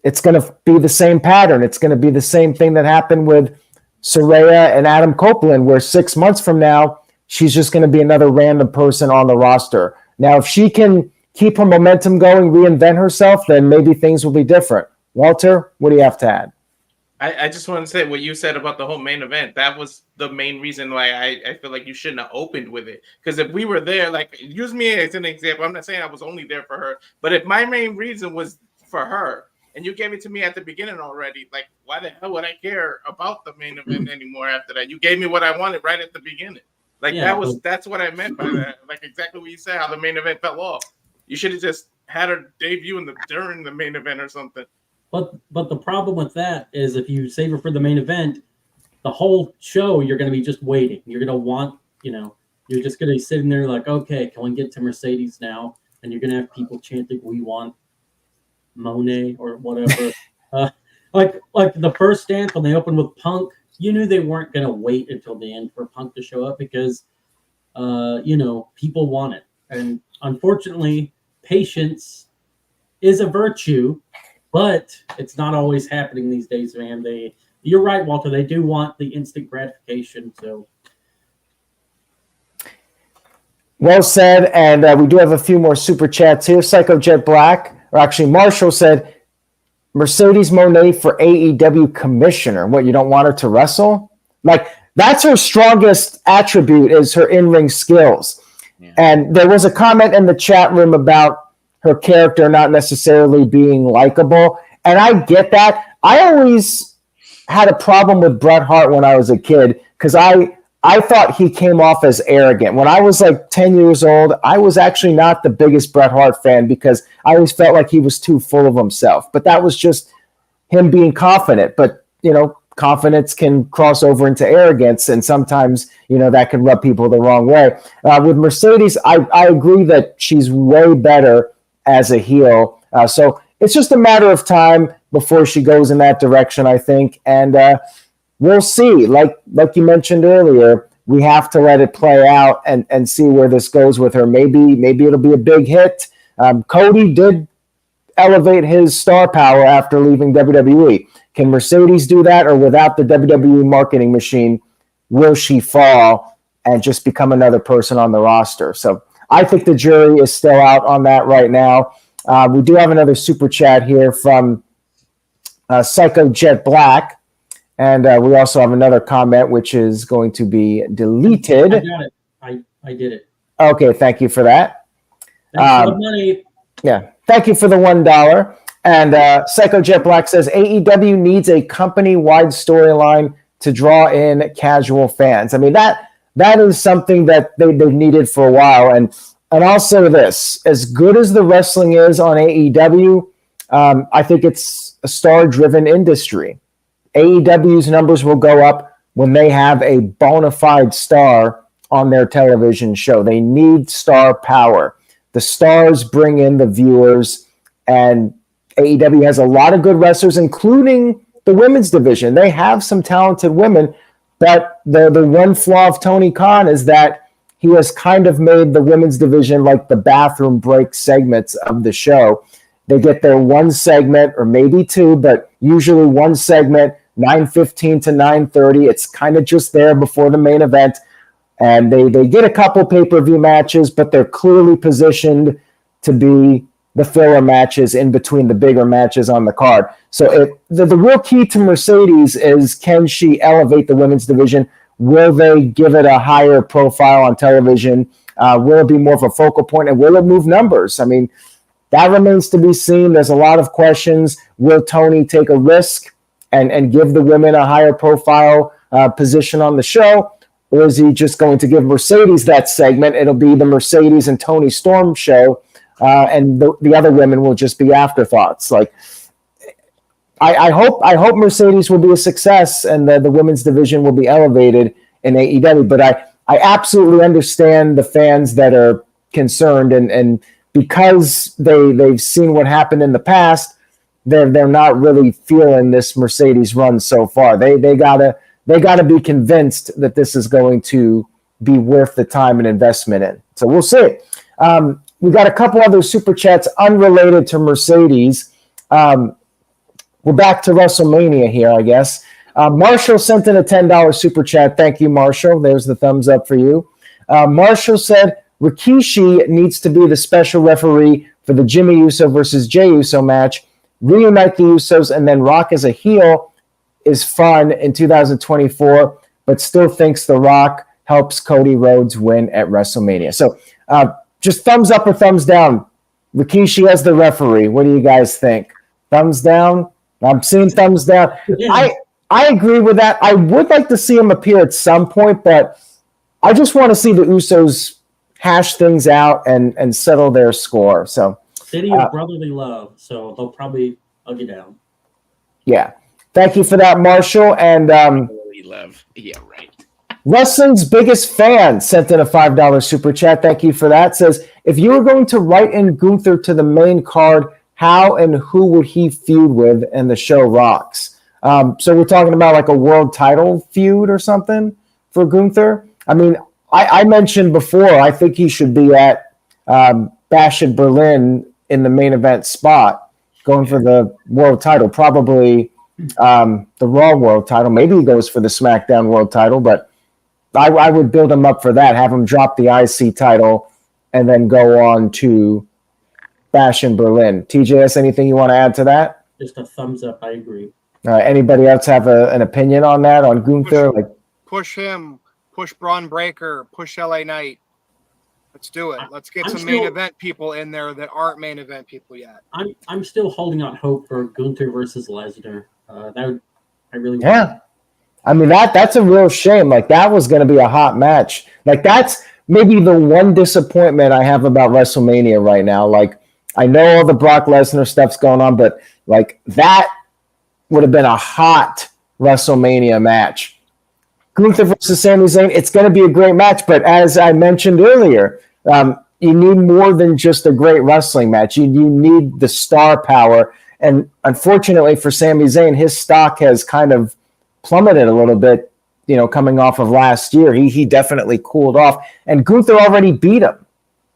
it's going to be the same pattern. It's going to be the same thing that happened with Saraya and Adam Copeland, where 6 months from now, she's just going to be another random person on the roster. Now, if she can keep her momentum going, reinvent herself, then maybe things will be different. Walter, what do you have to add? I just want to say what you said about the whole main event. That was the main reason why I feel like you shouldn't have opened with it. Because if we were there, like, use me as an example. I'm not saying I was only there for her, but if my main reason was for her, and you gave it to me at the beginning already, like, why the hell would I care about the main event anymore after that? You gave me what I wanted right at the beginning. Like, that's what I meant by that. Like, exactly what you said, how the main event fell off. You should have just had her debut during the main event or something. But the problem with that is, if you save her for the main event, the whole show you're going to be just waiting. You're going to want, you're just going to be sitting there like, okay, can we get to Mercedes now? And you're going to have people chanting, "We want Moné," or whatever. Like the first dance when they opened with Punk, you knew they weren't going to wait until the end for Punk to show up, because, people want it. And unfortunately, patience is a virtue, but it's not always happening these days, man. You're right, Walter. They do want the instant gratification. So, well said. And we do have a few more super chats here. Psycho Jet Black, or actually Marshall, said, Mercedes Moné for AEW commissioner. What, you don't want her to wrestle? Like, that's her strongest attribute, is her in-ring skills. Yeah. And there was a comment in the chat room about her character not necessarily being likable. And I get that. I always had a problem with Bret Hart when I was a kid, because I thought he came off as arrogant. When I was like 10 years old, I was actually not the biggest Bret Hart fan, because I always felt like he was too full of himself. But that was just him being confident. But, confidence can cross over into arrogance, and sometimes, that can rub people the wrong way. With Mercedes, I agree that she's way better as a heel. So it's just a matter of time before she goes in that direction, I think. And we'll see. Like you mentioned earlier, we have to let it play out and see where this goes with her. Maybe it'll be a big hit. Cody did elevate his star power after leaving WWE. Can Mercedes do that, or without the WWE marketing machine, will she fall and just become another person on the roster? So I think the jury is still out on that right now. We do have another super chat here from Psycho Jet Black. And we also have another comment which is going to be deleted. I got it. I did it. Okay, thank you for that. Thanks for the money. Yeah, thank you for the $1. And Psycho Jet Black says AEW needs a company-wide storyline to draw in casual fans. I mean, that is something that they've needed for a while. And I'll say this, as good as the wrestling is on AEW, I think it's a star-driven industry. AEW's numbers will go up when they have a bona fide star on their television show. They need star power. The stars bring in the viewers, and AEW has a lot of good wrestlers, including the women's division. They have some talented women, but the one flaw of Tony Khan is that he has kind of made the women's division like the bathroom break segments of the show. They get their one segment or maybe two, but usually one segment, 9:15 to 9:30. It's kind of just there before the main event. And they get a couple pay-per-view matches, but they're clearly positioned to be the filler matches in between the bigger matches on the card. So the real key to Mercedes is, can she elevate the women's division? Will they give it a higher profile on television? Will it be more of a focal point? And will it move numbers? I mean, that remains to be seen. There's a lot of questions. Will Tony take a risk and give the women a higher profile position on the show? Or is he just going to give Mercedes that segment? It'll be the Mercedes and Tony Storm show, and the other women will just be afterthoughts. Like, I hope Mercedes will be a success and the women's division will be elevated in AEW. But I absolutely understand the fans that are concerned, and because they've seen what happened in the past, they're not really feeling this Mercedes run so far. They gotta be convinced that this is going to be worth the time and investment in. So we'll see. We've got a couple other super chats unrelated to Mercedes. We're back to WrestleMania here, I guess. Marshall sent in a $10 super chat. Thank you, Marshall. There's the thumbs up for you. Marshall said Rikishi needs to be the special referee for the Jimmy Uso versus Jey Uso match. Reunite the Usos and then Rock as a heel is fun in 2024, but still thinks The Rock helps Cody Rhodes win at WrestleMania. So just thumbs up or thumbs down. Rikishi as the referee. What do you guys think? Thumbs down? I'm seeing thumbs down. Yeah. I agree with that. I would like to see him appear at some point, but I just want to see the Usos hash things out and settle their score. So City of brotherly love, so they'll probably hug you down. Yeah. Thank you for that, Marshall. And love. Yeah, right. Wrestling's biggest fan sent in a $5 super chat. Thank you for that. Says, if you were going to write in Gunther to the main card, how and who would he feud with and the show rocks? So we're talking about like a world title feud or something for Gunther. I mean, I mentioned before, I think he should be at Bash in Berlin in the main event spot, going for the world title, probably the Raw world title. Maybe he goes for the SmackDown world title, but I would build him up for that, have him drop the IC title, and then go on to Bash in Berlin. TJS, anything you want to add to that? Just a thumbs up. I agree. Anybody else have an opinion on that, on Gunther? Push him, push Braun Breaker, push LA Knight. Let's do it. Let's get some main event people in there that aren't main event people yet. I'm still holding out hope for Gunther versus Lesnar. I really want. I mean, that's a real shame. Like, that was going to be a hot match. Like, that's maybe the one disappointment I have about WrestleMania right now. Like, I know all the Brock Lesnar stuff's going on, but like, that would have been a hot WrestleMania match. Gunther versus Sami Zayn, it's going to be a great match, but as I mentioned earlier, you need more than just a great wrestling match. You need the star power, and unfortunately for Sami Zayn, his stock has kind of plummeted a little bit, coming off of last year. He definitely cooled off, and Gunther already beat him.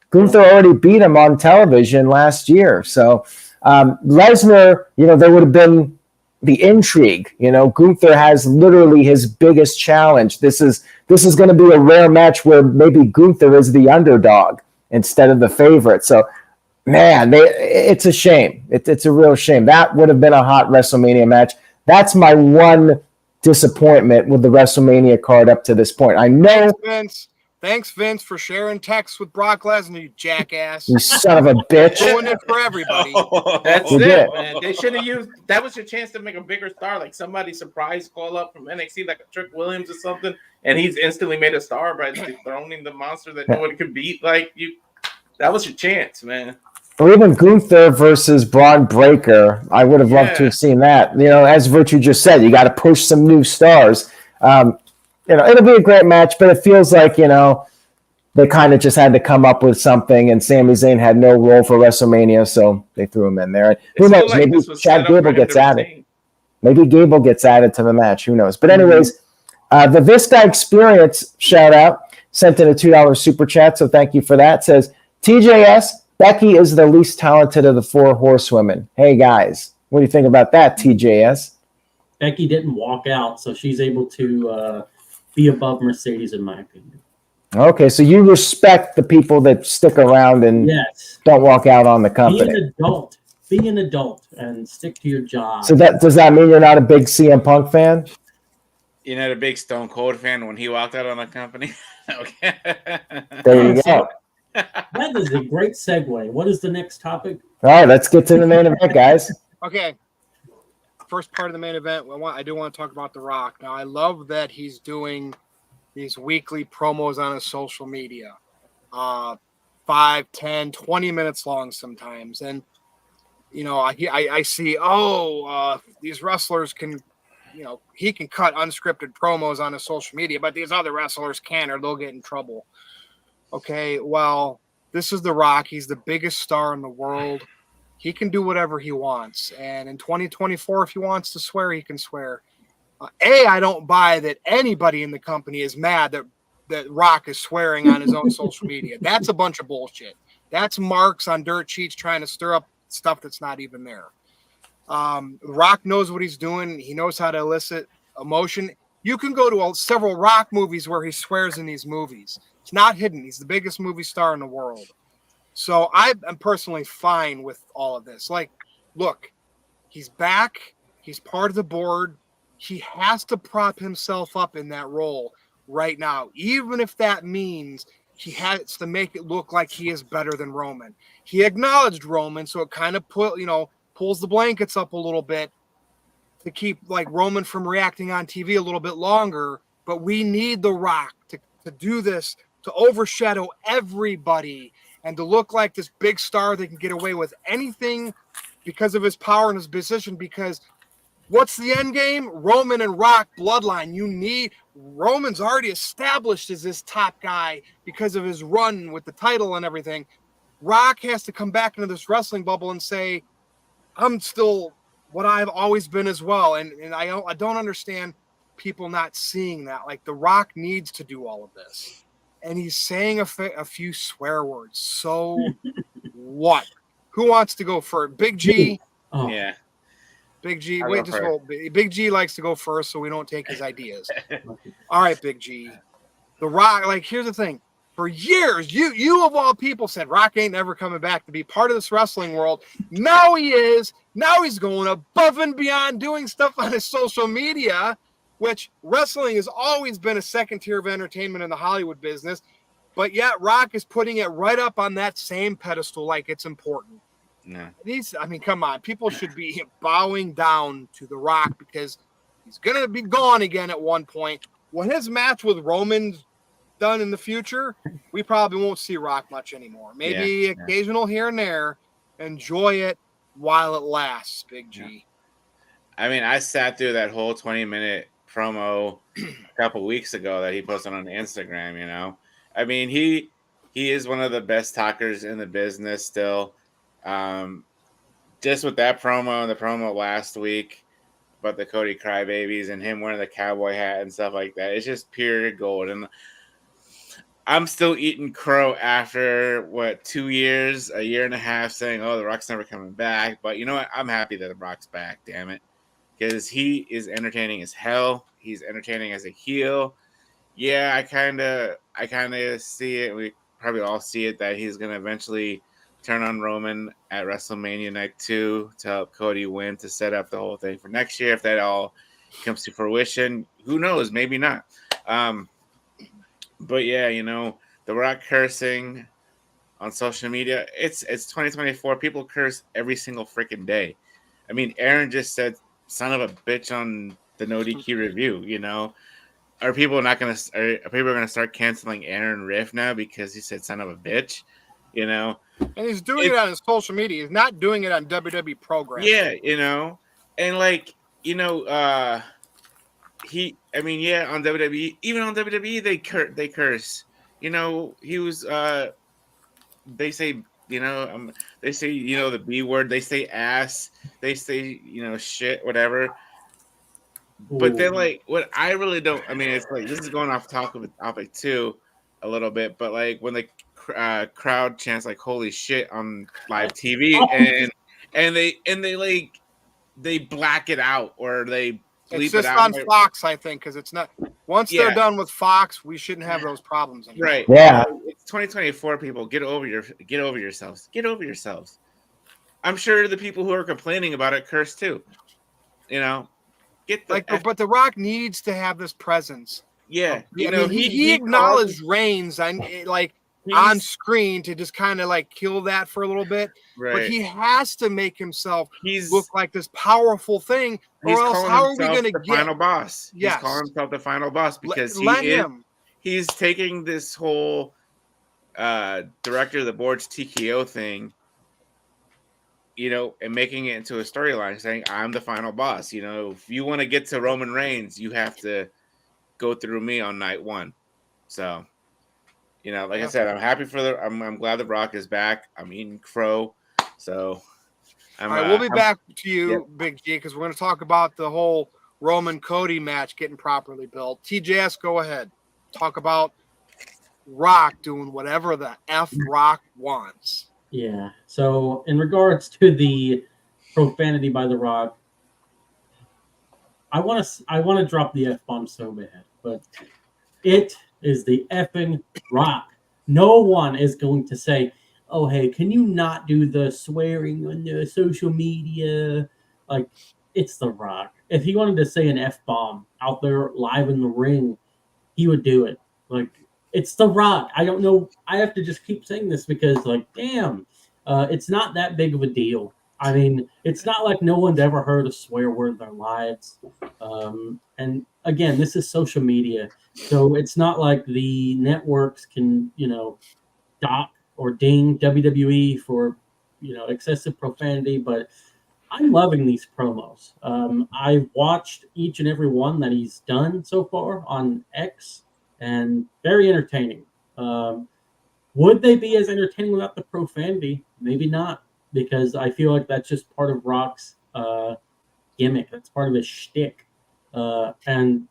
Gunther already beat him on television last year. So Lesnar, there would have been the intrigue. Gunther has literally his biggest challenge. This is going to be a rare match where maybe Gunther is the underdog instead of the favorite. So, man, it's a shame. It's a real shame. That would have been a hot WrestleMania match. That's my one disappointment with the WrestleMania card up to this point. I know. Thanks, Vince, for sharing texts with Brock Lesnar, you jackass. You son of a bitch. Doing it for everybody. That's You it, did. man. They should have used that was your chance to make a bigger star, like somebody surprise call up from NXT, like a Trick Williams or something, and he's instantly made a star by dethroning the monster that nobody could beat. Like you, that was your chance, man. Or even Gunther versus Braun Breaker. I would have loved to have seen that. You know, as Virtue just said, you got to push some new stars. You know, it'll be a great match, but it feels like, you know, they kind of just had to come up with something, and Sami Zayn had no role for WrestleMania, so they threw him in there. Who knows? Like maybe Chad Gable gets added. Maybe Gable gets added to the match. Who knows? But anyways, the Vista Experience shout out sent in a $2 super chat, so thank you for that. Says, TJS, Becky is the least talented of the 4 horsewomen. Hey, guys, what do you think about that, TJS? Becky didn't walk out, so she's able to be above Mercedes, in my opinion. Okay, so you respect the people that stick around and don't walk out on the company. Be an adult and stick to your job. So does that mean you're not a big CM Punk fan? You're not a big Stone Cold fan when he walked out on the company? Okay. There you go. That is a great segue. What is the next topic? All right, let's get to the main event, guys. Okay. First part of the main event, I do want to talk about The Rock. Now, I love that he's doing these weekly promos on his social media. 5, 10, 20 minutes long sometimes. And, you know, I see, these wrestlers can, you know, he can cut unscripted promos on his social media, but these other wrestlers can't or they'll get in trouble. Okay, well, this is The Rock. He's the biggest star in the world. He can do whatever he wants. And in 2024, if he wants to swear, he can swear. I don't buy that anybody in the company is mad that Rock is swearing on his own social media. That's a bunch of bullshit. That's marks on dirt sheets trying to stir up stuff that's not even there. Rock knows what he's doing. He knows how to elicit emotion. You can go to several Rock movies where he swears in these movies. It's not hidden. He's the biggest movie star in the world. So I am personally fine with all of this. Like, look, he's back. He's part of the board. He has to prop himself up in that role right now, even if that means he has to make it look like he is better than Roman. He acknowledged Roman, so it kind of pulls the blankets up a little bit to keep like Roman from reacting on TV a little bit longer. But we need The Rock to do this, to overshadow everybody and to look like this big star that can get away with anything because of his power and his position. Because what's the end game? Roman and Rock bloodline. Roman's already established as this top guy because of his run with the title and everything. Rock has to come back into this wrestling bubble and say, I'm still what I've always been as well. And I don't understand people not seeing that. Like, The Rock needs to do all of this. And he's saying a few swear words. So what? Who wants to go first? Big G? Oh. Yeah. Big G. Wait, just hold. Big G likes to go first, so we don't take his ideas. All right, Big G. The Rock, like, here's the thing. For years, you of all people said Rock ain't never coming back to be part of this wrestling world. Now he is. Now he's going above and beyond doing stuff on his social media, which wrestling has always been a second tier of entertainment in the Hollywood business. But yet Rock is putting it right up on that same pedestal like it's important. No. Come on. People should be bowing down to The Rock because he's going to be gone again at one point. When his match with Roman's done in the future, we probably won't see Rock much anymore. Maybe occasional here and there. Enjoy it while it lasts, Big G. I mean, I sat through that whole 20-minute promo a couple weeks ago that he posted on Instagram, you know. I mean, he is one of the best talkers in the business still. Just with that promo and the promo last week about the Cody Crybabies and him wearing the cowboy hat and stuff like that, it's just pure gold. And I'm still eating crow after, 2 years, a year and a half saying, oh, The Rock's never coming back. But you know what? I'm happy that The Rock's back, damn it. Because he is entertaining as hell. He's entertaining as a heel. Yeah, I kind of see it. We probably all see it that he's going to eventually turn on Roman at WrestleMania Night 2 to help Cody win to set up the whole thing for next year. If that all comes to fruition. Who knows? Maybe not. But yeah, The Rock cursing on social media. It's 2024. People curse every single freaking day. I mean, Aaron just said "son of a bitch" on the NoDQ review. Are people gonna start canceling Aaron Riff now because he said "son of a bitch"? And he's doing it on his social media. He's not doing it on WWE programs. Yeah, and on WWE, even on WWE, they curse. He was they say the B word, they say ass, they say shit, whatever. But then what I really don't, it's like this is going off topic too a little bit, but when the crowd chants holy shit on live TV and they black it out or they bleep it's just it out on Fox, I think, because it's not. Once they're done with Fox, we shouldn't have those problems anymore. Right? Yeah. It's 2024. People, get over yourselves. Get over yourselves. I'm sure the people who are complaining about it curse too. But The Rock needs to have this presence. Yeah, he acknowledged Reigns on screen to just kind of kill that for a little bit. Right. But he has to make himself look like this powerful thing, or else how are we going to get the final boss? Yes. He's calling himself the final boss because he's taking this whole director of the board's TKO thing, and making it into a storyline, saying I'm the final boss. If you want to get to Roman Reigns, you have to go through me on night one. So. I said, I'm happy I'm glad The Rock is back. I'm eating crow. So all right, we'll be back to you, Big G, because we're going to talk about the whole Roman Cody match getting properly built. TJS, go ahead. Talk about Rock doing whatever the F Rock wants. Yeah. So in regards to the profanity by The Rock, I want to drop the F-bomb so bad, but it is the effing Rock. No one is going to say, oh, hey, can you not do the swearing on the social media? It's The Rock. If he wanted to say an F-bomb out there live in the ring, he would do it. It's The Rock. I don't know. I have to just keep saying this because, damn, it's not that big of a deal. It's not like no one's ever heard a swear word in their lives. And again, this is social media. So it's not like the networks can, dock or ding WWE for, excessive profanity. But I'm loving these promos. I've watched each and every one that he's done so far on X, and very entertaining. Would they be as entertaining without the profanity? Maybe not, because I feel like that's just part of Rock's gimmick. That's part of his shtick. And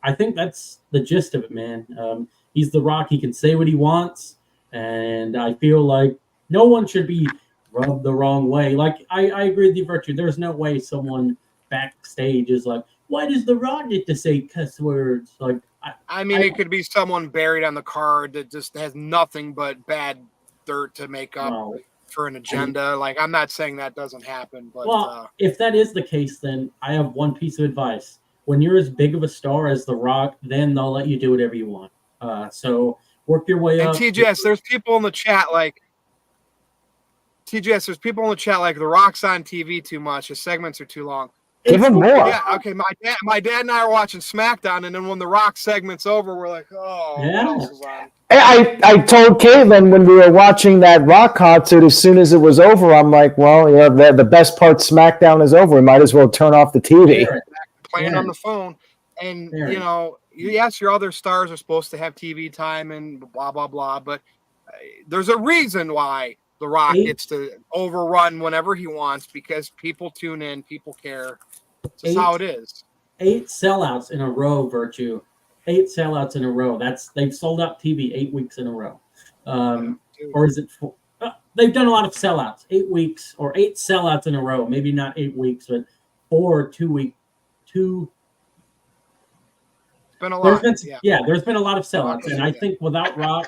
I think that's the gist of it, man. He's The Rock. He can say what he wants. And I feel like no one should be rubbed the wrong way. I agree with you, Virtue. There's no way someone backstage is like, why does The Rock get to say cuss words? It could be someone buried on the card that just has nothing but bad dirt to make up for an agenda. I'm not saying that doesn't happen, but if that is the case, then I have one piece of advice. When you're as big of a star as The Rock, then they'll let you do whatever you want. So work your way up. And TJS, there's people in the chat The Rock's on TV too much. His segments are too long. Even more. Yeah, okay. My dad and I are watching SmackDown, and then when the Rock segment's over, we're like, oh, yeah. What else is on? I told Caitlin when we were watching that Rock concert, as soon as it was over, I'm like, well, the best part SmackDown is over. We might as well turn off the TV. Playing on the phone. And, yes, your other stars are supposed to have TV time and blah, blah, blah. But there's a reason why The Rock gets to overrun whenever he wants, because people tune in, people care. That's how it is. 8 sellouts in a row, Virtue. 8 sellouts in a row. They've sold out TV 8 weeks in a row. Or is it 4? They've done a lot of sellouts. 8 weeks or 8 sellouts in a row. Maybe not 8 weeks, but 4 2 week. It's been a lot. There's been a lot of sellouts, and I think without Rock,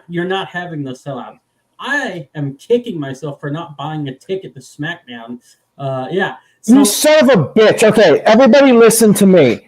you're not having the sellouts. I am kicking myself for not buying a ticket to SmackDown. You son of a bitch. Okay, everybody listen to me.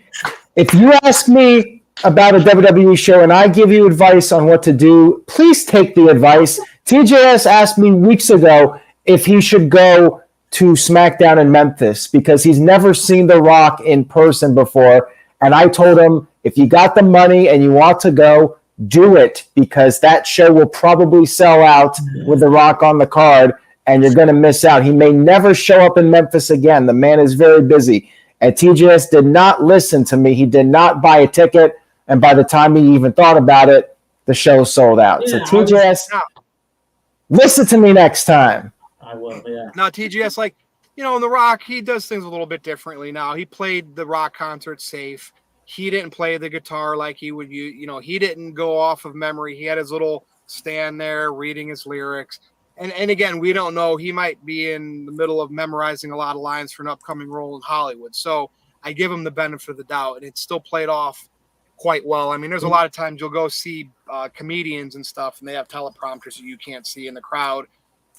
If you ask me about a WWE show and I give you advice on what to do, please take the advice. TJS asked me weeks ago if he should go to SmackDown in Memphis because he's never seen The Rock in person before. And I told him, if you got the money and you want to go, do it, because that show will probably sell out with The Rock on the card, and you're going to miss out. He may never show up in Memphis again. The man is very busy. And TJS did not listen to me. He did not buy a ticket, and by the time he even thought about it, the show sold out. Yeah, so TJS, listen to me next time. I will, yeah. Now, TGS, like, you know, The Rock, he does things a little bit differently now. He played the Rock concert safe. He didn't play the guitar like he would, you know, he didn't go off of memory. He had his little stand there reading his lyrics. And again, we don't know. He might be in the middle of memorizing a lot of lines for an upcoming role in Hollywood. So I give him the benefit of the doubt, and it still played off quite well. I mean, there's a lot of times you'll go see comedians and stuff, and they have teleprompters that you can't see in the crowd.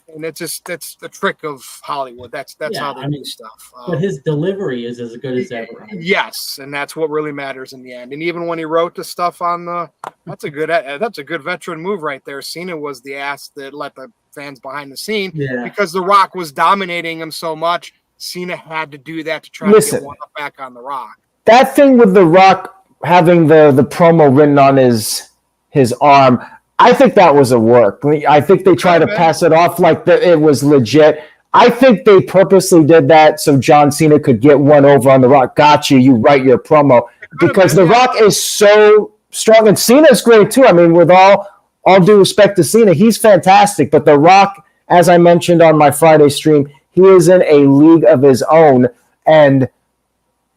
And it's the trick of Hollywood. That's how they do stuff. But his delivery is as good as ever. Yes, and that's what really matters in the end. And even when he wrote the stuff on that's a good veteran move right there. Cena was the ass that let the fans behind the scene because The Rock was dominating him so much. Cena had to do that to try to get one up back on The Rock. That thing with The Rock having the promo written on his arm, I think that was a work. I think they tried to pass it off like it was legit. I think they purposely did that so John Cena could get one over on The Rock. Got you. You write your promo. Because The Rock is so strong. And Cena's great, too. I mean, with all due respect to Cena, he's fantastic. But The Rock, as I mentioned on my Friday stream, he is in a league of his own. And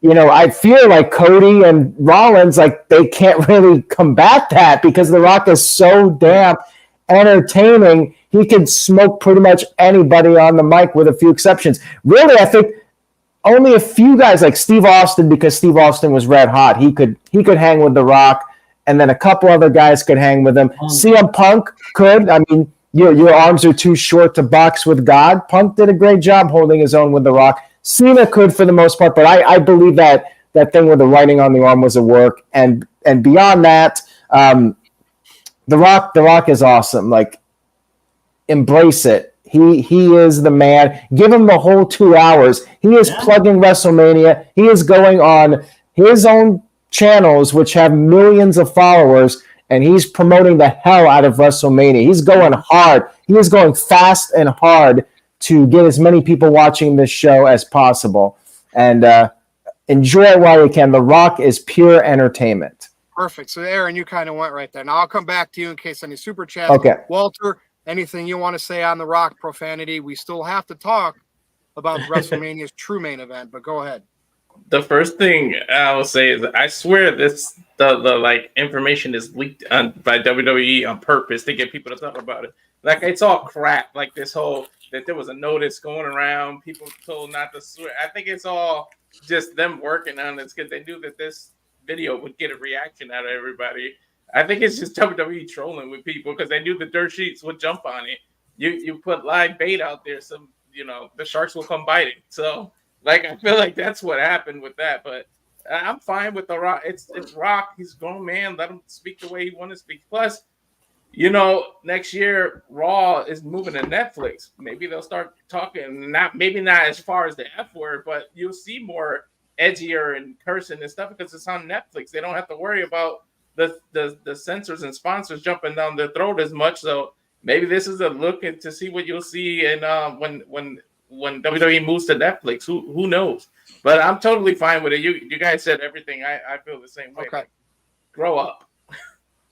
you know, I feel like Cody and Rollins, like, they can't really combat that because The Rock is so damn entertaining. He can smoke pretty much anybody on the mic with a few exceptions. Really, I think only a few guys like Steve Austin, because Steve Austin was red hot. He could hang with The Rock, and then a couple other guys could hang with him. CM Punk could. I mean, your arms are too short to box with God. Punk did a great job holding his own with The Rock. Cena could for the most part, but I believe that thing with the writing on the arm was a work. And beyond that, The Rock is awesome. Like, embrace it. He is the man. Give him the whole 2 hours. He is plugging WrestleMania. He is going on his own channels, which have millions of followers, and he's promoting the hell out of WrestleMania. He's going hard. He is going fast and hard to get as many people watching this show as possible. And enjoy it while you can. The Rock is pure entertainment. Perfect. So, Aaron, you kind of went right there. Now, I'll come back to you in case any super chats. Okay. Walter, anything you want to say on The Rock profanity? We still have to talk about WrestleMania's true main event, but go ahead. The first thing I will say is I swear the like information is leaked by WWE on purpose to get people to talk about it. Like, it's all crap. Like, this whole that there was a notice going around, people told not to swear. I think it's all just them working on this because they knew that this video would get a reaction out of everybody. I think it's just WWE trolling with people because they knew the dirt sheets would jump on it. You put live bait out there, the sharks will come biting. So, like, I feel like that's what happened with that. But I'm fine with The Rock. It's Rock. He's a grown man. Let him speak the way he wants to speak. Plus, next year Raw is moving to Netflix. Maybe they'll start talking, maybe not as far as the F word, but you'll see more edgier and cursing and stuff because it's on Netflix. They don't have to worry about the censors and sponsors jumping down their throat as much. So maybe this is a look to see what you'll see in when WWE moves to Netflix. Who knows? But I'm totally fine with it. You guys said everything. I feel the same way. Okay. Grow up.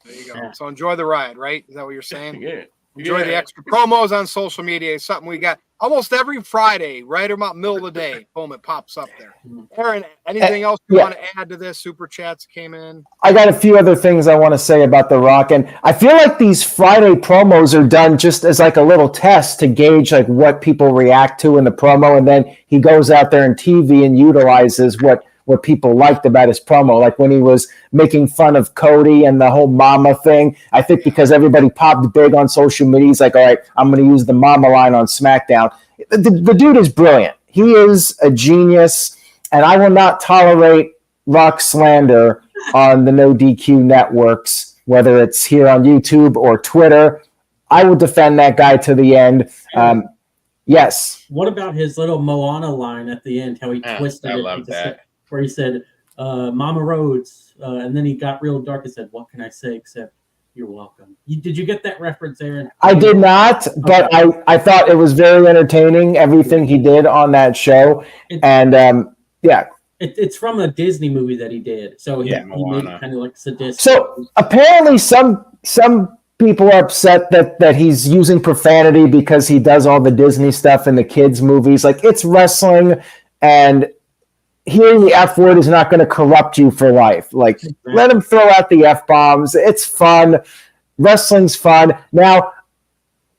There you go. So enjoy the ride, right? Is that what you're saying? Yeah. Enjoy the extra promos on social media. It's something we got almost every Friday, right about middle of the day. Boom, it pops up there. Aaron, anything else you want to add to this? Super chats came in. I got a few other things I want to say about The Rock, and I feel like these Friday promos are done just as like a little test to gauge like what people react to in the promo, and then he goes out there in TV and utilizes what people liked about his promo, like when he was making fun of Cody and the whole mama thing. I think because everybody popped big on social media, he's like, all right, I'm going to use the mama line on SmackDown. The dude is brilliant. he is a genius, and I will not tolerate Rock slander on the NoDQ networks, whether it's here on YouTube or Twitter. I will defend that guy to the end. Yes. What about his little Moana line at the end? How he twisted I it, love that. where he said, "Mama Rhodes," and then he got real dark and said, "What can I say except you're welcome?" Did you get that reference, Aaron? I did not, but I thought it was very entertaining, everything he did on that show. It's from a Disney movie that he did. So he made it kind of like sadistic. So apparently some people are upset that he's using profanity because he does all the Disney stuff in the kids' movies. Like, it's wrestling, and hearing the F word is not going to corrupt you for life. Like, let him throw out the F bombs. It's fun. Wrestling's fun. Now,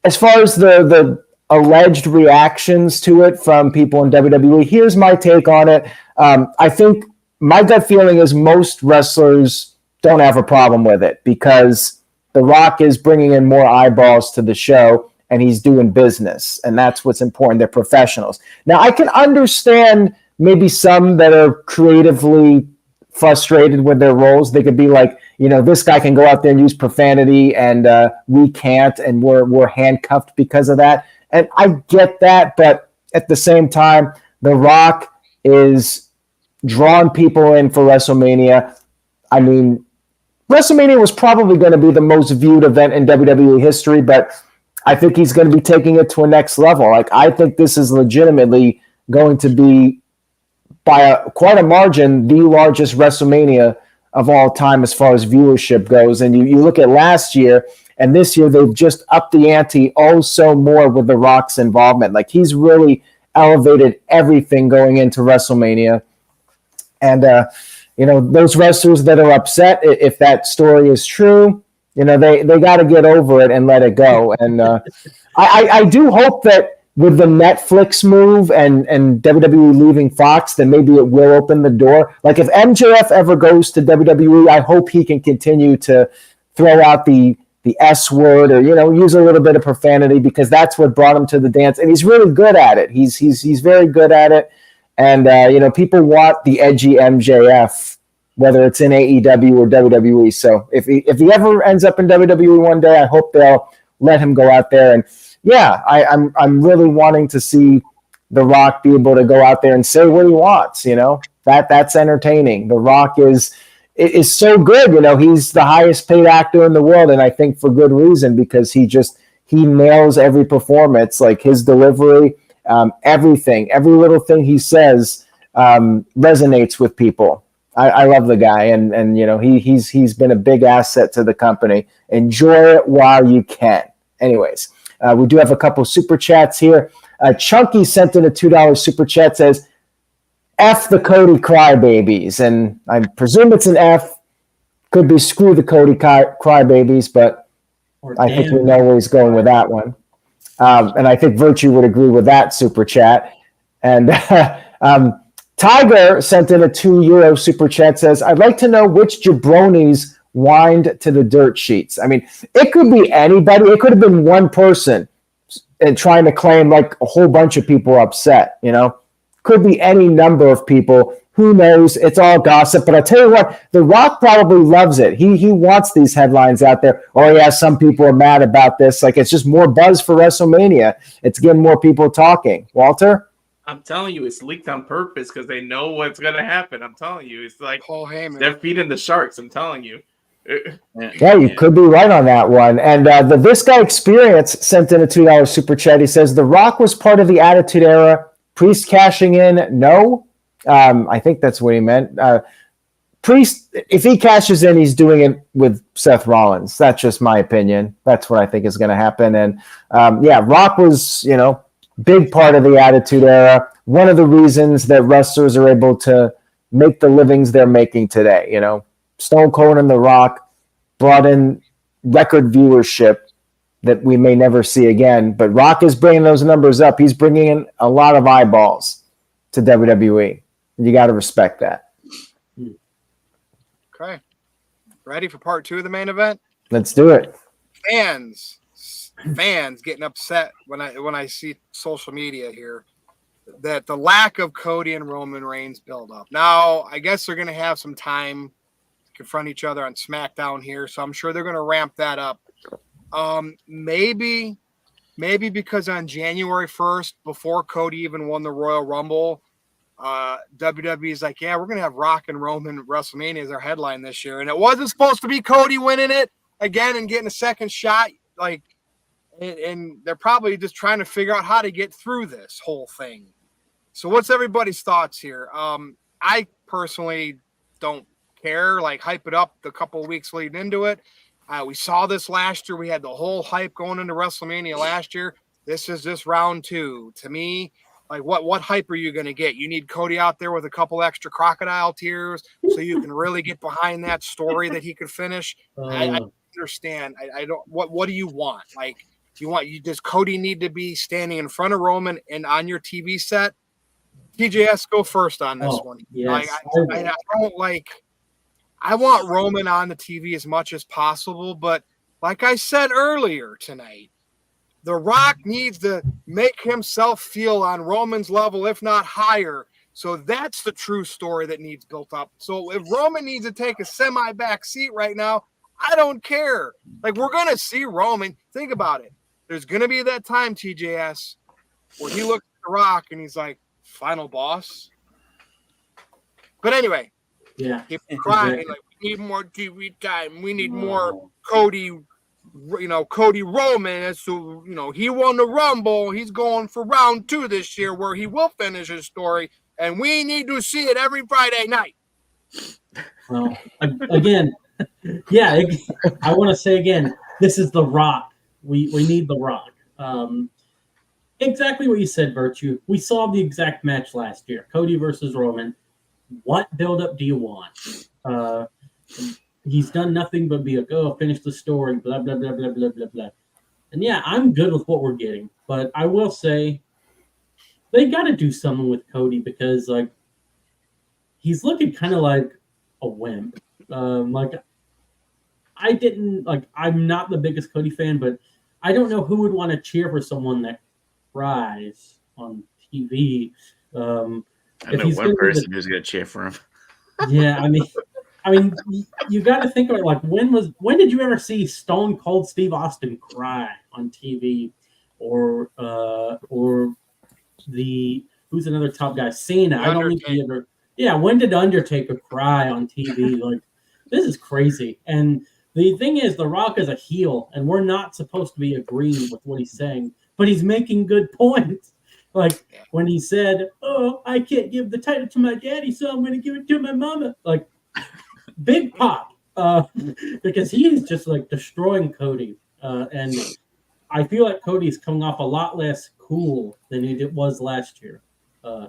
as far as the alleged reactions to it from people in WWE, here's my take on it. I think my gut feeling is most wrestlers don't have a problem with it because The Rock is bringing in more eyeballs to the show, and he's doing business, and that's what's important. They're professionals. Now, I can understand maybe some that are creatively frustrated with their roles. They could be like, this guy can go out there and use profanity, and we can't, and we're handcuffed because of that. And I get that, but at the same time, The Rock is drawing people in for WrestleMania. I mean, WrestleMania was probably going to be the most viewed event in WWE history, but I think he's going to be taking it to a next level. Like, I think this is legitimately going to be, by quite a margin, the largest WrestleMania of all time as far as viewership goes. And you look at last year and this year, they've just upped the ante so more with The Rock's involvement. Like, he's really elevated everything going into WrestleMania. And, those wrestlers that are upset, if that story is true, they got to get over it and let it go. And I do hope that with the Netflix move and WWE leaving Fox, then maybe it will open the door. Like, if MJF ever goes to WWE, I hope he can continue to throw out the S word or, use a little bit of profanity, because that's what brought him to the dance. And he's really good at it. He's very good at it. And, people want the edgy MJF, whether it's in AEW or WWE. So if he ever ends up in WWE one day, I hope they'll let him go out there. And, I'm really wanting to see The Rock be able to go out there and say what he wants, That's entertaining. The Rock is so good. He's the highest paid actor in the world, and I think for good reason, because he nails every performance, like his delivery. Everything, every little thing he says resonates with people. I love the guy, and he's been a big asset to the company. Enjoy it while you can. Anyways, we do have a couple super chats here. Chunky sent in a $2 super chat, says, "F the Cody crybabies," and I presume it's an F. Could be screw the Cody crybabies, but I think we know where he's going with that one. And I think Virtue would agree with that super chat. And Tiger sent in a €2 super chat, says, "I'd like to know which jabronis whined to the dirt sheets." I mean, it could be anybody. It could have been one person and trying to claim like a whole bunch of people are upset, Could be any number of people. Who knows? It's all gossip. But I'll tell you what, The Rock probably loves it. He wants these headlines out there. Oh, yeah, some people are mad about this. Like, it's just more buzz for WrestleMania. It's getting more people talking. Walter? I'm telling you, it's leaked on purpose because they know what's going to happen. I'm telling you. It's like Paul Heyman. They're feeding the sharks. I'm telling you. Yeah, you could be right on that one. And This Guy Experience sent in a $2 super chat. He says, "The Rock was part of the Attitude Era. Priest cashing in? No." I think that's what he meant. Priest, if he cashes in, he's doing it with Seth Rollins. That's just my opinion. That's what I think is going to happen. And Rock was, big part of the Attitude Era. One of the reasons that wrestlers are able to make the livings they're making today. Stone Cold and The Rock brought in record viewership that we may never see again. But Rock is bringing those numbers up. He's bringing in a lot of eyeballs to WWE. You got to respect that. Okay. Ready for part 2 of the main event? Let's do it. Fans getting upset when I see social media here. that the lack of Cody and Roman Reigns build up. Now, I guess they're going to have some time to confront each other on SmackDown here, so I'm sure they're going to ramp that up. Maybe because on January 1st, before Cody even won the Royal Rumble, WWE is like, yeah, we're going to have Rock and Roman WrestleMania as our headline this year. And it wasn't supposed to be Cody winning it again and getting a second shot. Like, and they're probably just trying to figure out how to get through this whole thing. So what's everybody's thoughts here? I personally don't care. Like, hype it up the couple of weeks leading into it. We saw this last year. We had the whole hype going into WrestleMania last year. This is just round 2. To me, like, what hype are you going to get? You need Cody out there with a couple extra crocodile tears so you can really get behind that story that he could finish. I understand. I don't. What do you want? Like, does Cody need to be standing in front of Roman and on your TV set? TJS, go first on this one. Yes. I don't like. I want Roman on the TV as much as possible, but like I said earlier tonight, The Rock needs to make himself feel on Roman's level, if not higher. So that's the true story that needs built up. So if Roman needs to take a semi-back seat right now, I don't care. Like, we're going to see Roman. Think about it. There's going to be that time, TJS, where he looks at The Rock and he's like, final boss. But anyway, yeah, people crying like, we need more TV time. We need more Cody, Cody Roman. So, he won the Rumble. He's going for round 2 this year where he will finish his story. And we need to see it every Friday night. Well, again, yeah, I want to say again, this is The Rock. We need The Rock. Exactly what you said, Virtue. We saw the exact match last year, Cody versus Roman. What buildup do you want? He's done nothing but be like, oh, finish the story, blah, blah, blah, blah, blah, blah, blah. And yeah, I'm good with what we're getting. But I will say, they got to do something with Cody because, like, he's looking kind of like a wimp. I'm not the biggest Cody fan, but I don't know who would want to cheer for someone that cries on TV. I know one person who's going to cheer for him. Yeah, I mean, you got to think about it. Like, when did you ever see Stone Cold Steve Austin cry on TV, or who's another top guy? Cena. I don't think he ever. Yeah, when did Undertaker cry on TV? Like, this is crazy. And the thing is, The Rock is a heel, and we're not supposed to be agreeing with what he's saying, but he's making good points. Like, when he said, oh, I can't give the title to my daddy, so I'm going to give it to my mama. Like, big pop. Because he is just, like, destroying Cody. And I feel like Cody's coming off a lot less cool than he was last year.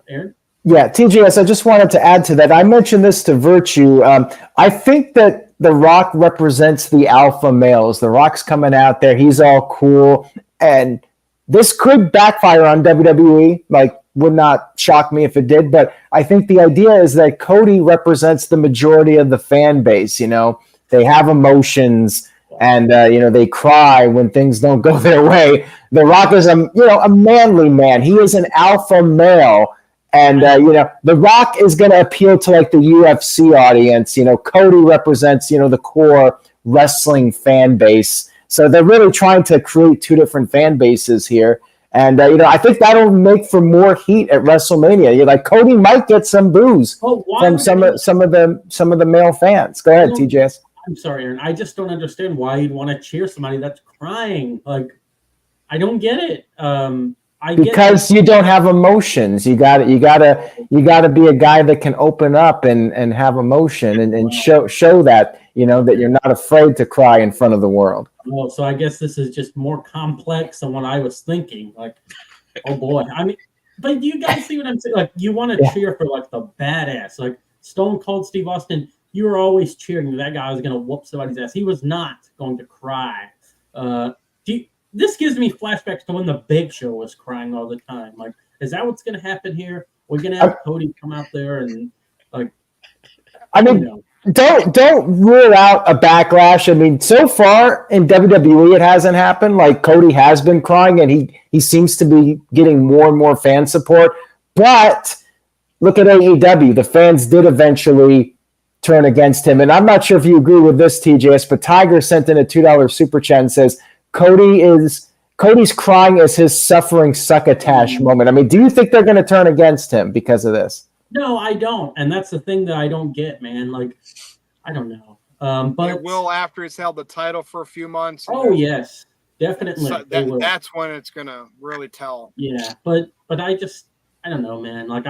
Aaron? Yeah, TJS, I just wanted to add to that. I mentioned this to Virtue. I think that The Rock represents the alpha males. The Rock's coming out there. He's all cool. And this could backfire on WWE. Like, would not shock me if it did. But I think the idea is that Cody represents the majority of the fan base. They have emotions and, they cry when things don't go their way. The Rock is a manly man. He is an alpha male. And, The Rock is going to appeal to, like, the UFC audience. Cody represents, the core wrestling fan base. So they're really trying to create 2 different fan bases here. And, I think that'll make for more heat at WrestleMania. Cody might get some boos from some of the male fans. Go ahead, TJS. I'm sorry, Aaron. I just don't understand why you'd want to cheer somebody that's crying. Like, I don't get it. Because you don't have emotions. You gotta be a guy that can open up and have emotion and show that that you're not afraid to cry in front of the world. Well, so I guess this is just more complex than what I was thinking. Like, oh boy, but you guys see what I'm saying? Like, you want to cheer for, like, the badass, like Stone Cold Steve Austin. You were always cheering that guy was going to whoop somebody's ass. He was not going to cry. This gives me flashbacks to when the Big Show was crying all the time. Like, is that what's going to happen here? We're going to have Cody come out there and, like, don't rule out a backlash. So far in WWE, it hasn't happened. Like, Cody has been crying, and he seems to be getting more and more fan support. But look at AEW. The fans did eventually turn against him. And I'm not sure if you agree with this, TJS, but Tiger sent in a $2 super chat and says, Cody's crying as his suffering succotash moment. I mean, do you think they're going to turn against him because of this? No, I don't. And that's the thing that I don't get, man. Like, I don't know. But it will after it's held the title for a few months. Oh, yes. Definitely. So that's when it's going to really tell. Yeah. But I don't know, man. Like,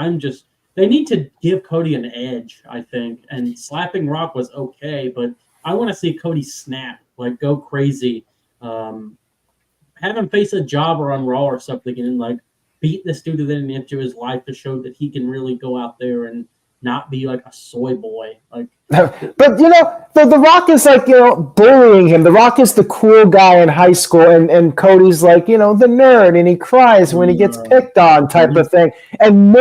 they need to give Cody an edge, I think. And slapping Rock was okay, but I want to see Cody snap, like go crazy. Have him face a jobber on Raw or something and like beat this dude to the end of his life to show that he can really go out there and not be like a soy boy. Like, but the Rock is like, bullying him. The Rock is the cool guy in high school, and Cody's like, the nerd, and he cries when he gets picked on, type of thing. And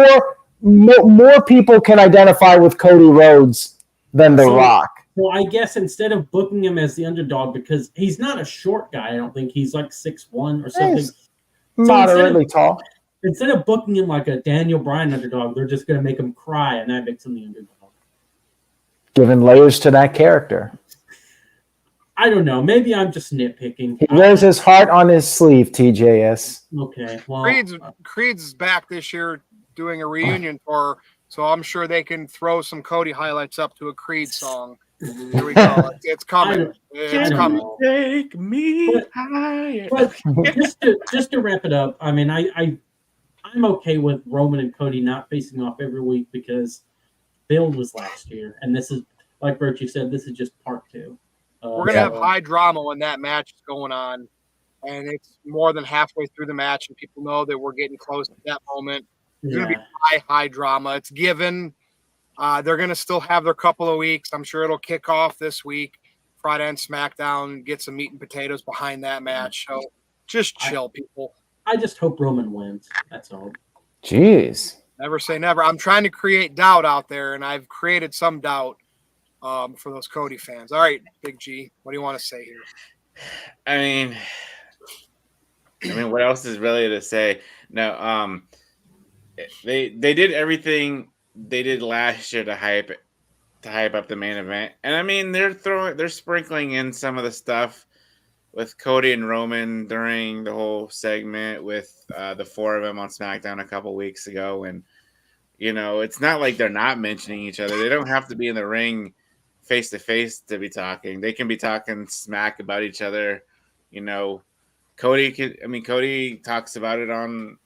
more people can identify with Cody Rhodes than The Rock. Well, I guess instead of booking him as the underdog, because he's not a short guy, I don't think he's like 6'1" or something. Moderately tall. Instead of booking him like a Daniel Bryan underdog, they're just going to make him cry, and that makes him the underdog. Giving layers to that character. I don't know. Maybe I'm just nitpicking. He wears his heart on his sleeve, TJS. Okay. Well, Creed's back this year doing a reunion tour, so I'm sure they can throw some Cody highlights up to a Creed song. Here we go. It's coming. It's coming. Take me higher. But just to wrap it up, I mean, I'm okay with Roman and Cody not facing off every week because Build was last year, and this is, like Virtue said, this is just part 2. We're gonna have high drama when that match is going on, and it's more than halfway through the match, and people know that we're getting close to that moment. It's gonna be high drama. It's given. They're going to still have their couple of weeks. I'm sure it'll kick off this week. Friday and SmackDown, get some meat and potatoes behind that match. So just chill, people. I just hope Roman wins. That's all. Jeez. Never say never. I'm trying to create doubt out there, and I've created some doubt for those Cody fans. All right, Big G, what do you want to say here? I mean, what else is really to say? No, they did everything they did last year to hype up the main event, and I mean they're sprinkling in some of the stuff with Cody and Roman during the whole segment with the 4 of them on SmackDown a couple weeks ago, and it's not like they're not mentioning each other. They don't have to be in the ring face to face to be talking. They can be talking smack about each other. Cody talks about it on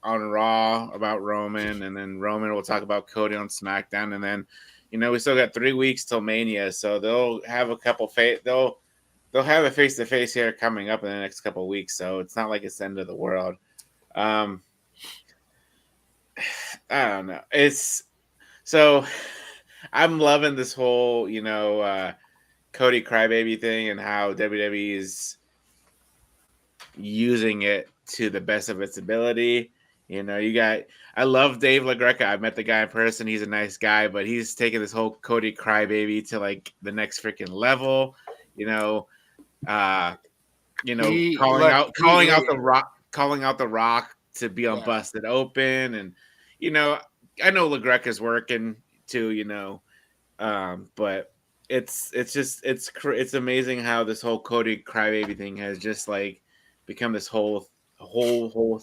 Raw about Roman, and then Roman will talk about Cody on SmackDown, and then we still got 3 weeks till Mania, so they'll have a couple they'll have a face to face here coming up in the next couple of weeks, so it's not like it's the end of the world. I don't know. So I'm loving this whole Cody crybaby thing and how WWE is using it to the best of its ability. I love Dave LaGreca. I met the guy in person. He's a nice guy, but he's taking this whole Cody crybaby to like the next freaking level. Calling out the Rock to be on Busted Open, and I know LaGreca's working too. But it's amazing how this whole Cody crybaby thing has just like become this whole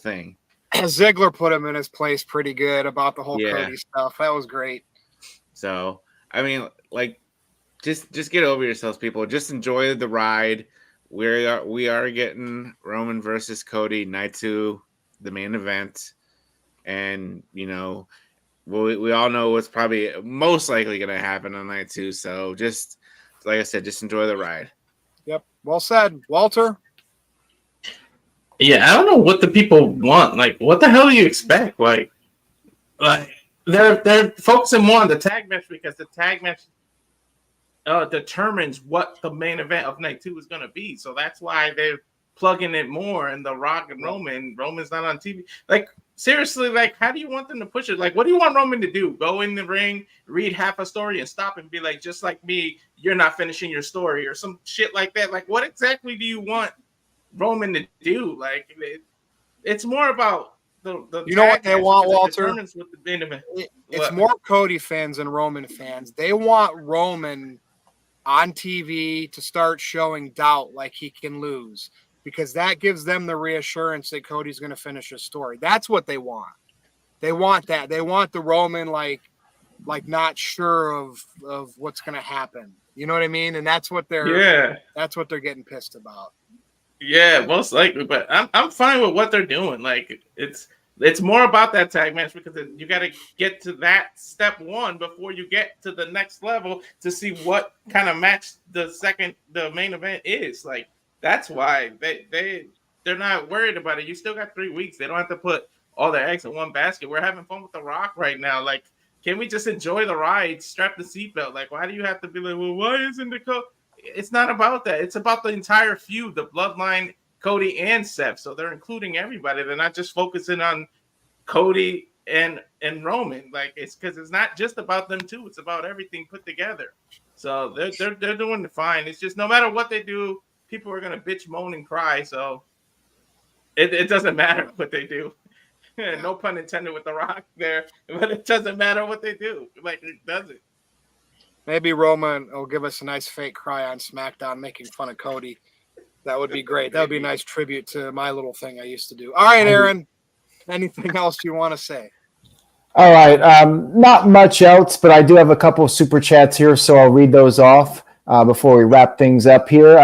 thing. Ziggler put him in his place pretty good about the whole Cody stuff. That was great. So, I mean, like, just get over yourselves, people. Just enjoy the ride. We are getting Roman versus Cody night 2, the main event, and we all know what's probably most likely going to happen on night 2. So, just like I said, just enjoy the ride. Yep, well said, Walter. Yeah, I don't know what the people want. Like, what the hell do you expect? Like they're focusing more on the tag match because the tag match determines what the main event of night 2 is going to be. So that's why they're plugging it more in the Rock and Roman. Roman's not on TV. Like, seriously, like, how do you want them to push it? Like, what do you want Roman to do? Go in the ring, read half a story, and stop and be like, just like me, you're not finishing your story or some shit like that. Like, what exactly do you want Roman to do? Like, it's more about the You know what tag they match want, because it Walter? determines what the main event. It's What? more Cody fans than Roman fans. They want Roman on TV to start showing doubt like he can lose because that gives them the reassurance that Cody's going to finish his story. That's what they want. They want that. They want the Roman like not sure of what's going to happen. You know what I mean? And that's what they're getting pissed about. Yeah, most likely, but I'm fine with what they're doing. Like it's more about that tag match because you got to get to that step one before you get to the next level to see what kind of match the main event is. Like that's why they're not worried about it. You still got 3 weeks. They don't have to put all their eggs in one basket. We're having fun with The Rock right now. Like, can we just enjoy the ride? Strap the seatbelt. Like, why do you have to be like, well, why isn't the It's not about that. It's about the entire feud, the bloodline, Cody and Seth. So they're including everybody. They're not just focusing on Cody and Roman. Like it's because it's not just about them two. It's about everything put together. So they're doing fine. It's just no matter what they do, people are gonna bitch, moan, and cry. So it doesn't matter what they do. No pun intended with The Rock there, but it doesn't matter what they do. Like it doesn't. Maybe Roman will give us a nice fake cry on SmackDown making fun of Cody. That would be great. That would be a nice tribute to my little thing I used to do. All right, Aaron, anything else you want to say? All right. Not much else, but I do have a couple of super chats here, so I'll read those off before we wrap things up here.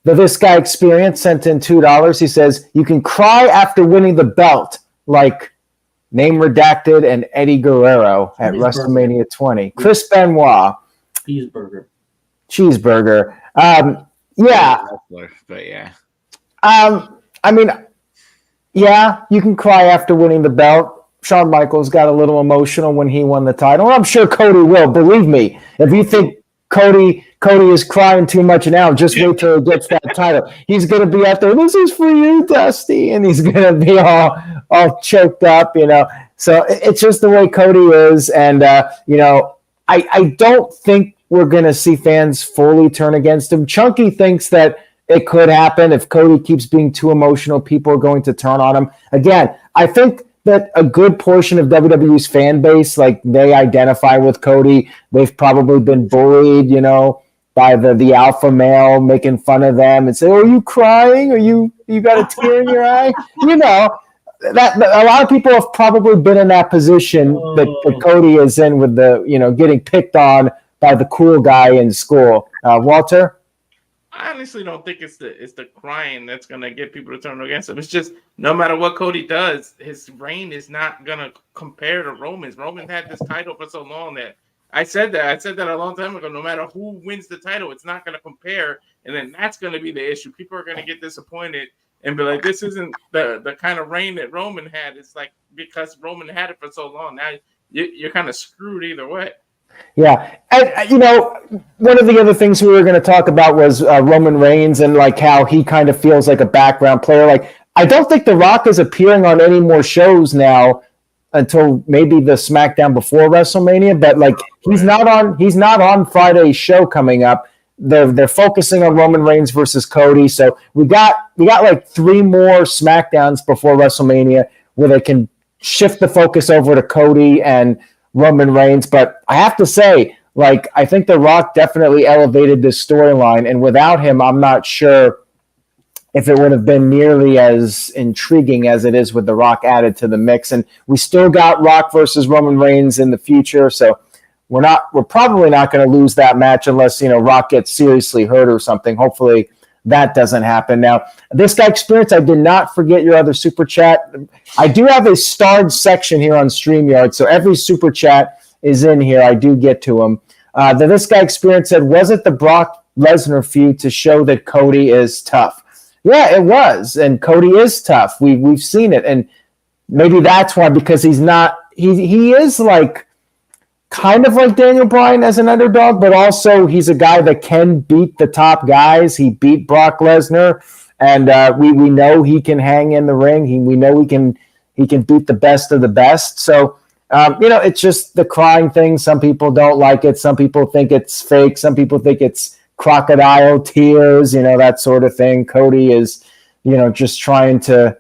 This guy Experience sent in $2. He says, you can cry after winning the belt, like name redacted and Eddie Guerrero at WrestleMania 20. Chris Benoit. Cheeseburger. Yeah. But yeah. I mean, yeah, you can cry after winning the belt. Shawn Michaels got a little emotional when he won the title. I'm sure Cody will. Believe me, if you think Cody is crying too much now, just wait till he gets that title. He's going to be out there, this is for you, Dusty, and he's going to be all choked up, you know. So it's just the way Cody is, and, you know, I don't think we're going to see fans fully turn against him. Chunky thinks that it could happen. If Cody keeps being too emotional, people are going to turn on him. Again, I think that a good portion of WWE's fan base, like they identify with Cody. They've probably been bullied, you know, by the alpha male making fun of them and say, oh, are you crying? Are you got a tear in your eye? You know, that a lot of people have probably been in that position that Cody is in with the, you know, getting picked on by the cool guy in school. Walter? I honestly don't think it's the crying that's gonna get people to turn against him. It's just no matter what Cody does, his reign is not gonna compare to Roman's. Roman had this title for so long that I said that a long time ago. No matter who wins the title, it's not gonna compare, and then that's gonna be the issue. People are gonna get disappointed and be like, "This isn't the kind of reign that Roman had." It's like because Roman had it for so long, now you're kind of screwed either way. Yeah, and you know, one of the other things we were going to talk about was Roman Reigns and like how he kind of feels like a background player. Like, I don't think The Rock is appearing on any more shows now until maybe the SmackDown before WrestleMania. But like, he's not on Friday's show coming up. They're focusing on Roman Reigns versus Cody. So we got like 3 more SmackDowns before WrestleMania where they can shift the focus over to Cody and Roman Reigns. But I have to say, like, I think The Rock definitely elevated this storyline, and without him, I'm not sure if it would have been nearly as intriguing as it is with The Rock added to the mix. And we still got Rock versus Roman Reigns in the future, so we're probably not going to lose that match unless, you know, Rock gets seriously hurt or something. Hopefully that doesn't happen. Now, this guy Experience, I did not forget your other super chat. I do have a starred section here on StreamYard, so every super chat is in here. I do get to them. This guy Experience said, was it the Brock Lesnar feud to show that Cody is tough? Yeah, it was, and Cody is tough. We've seen it, and maybe that's why, because he's not. He is like kind of like Daniel Bryan as an underdog, but also he's a guy that can beat the top guys. He beat Brock Lesnar, and we know he can hang in the ring. We know he can beat the best of the best. So, you know, it's just the crying thing. Some people don't like it. Some people think it's fake. Some people think it's crocodile tears, you know, that sort of thing. Cody is, you know, just trying to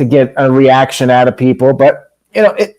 to get a reaction out of people. But,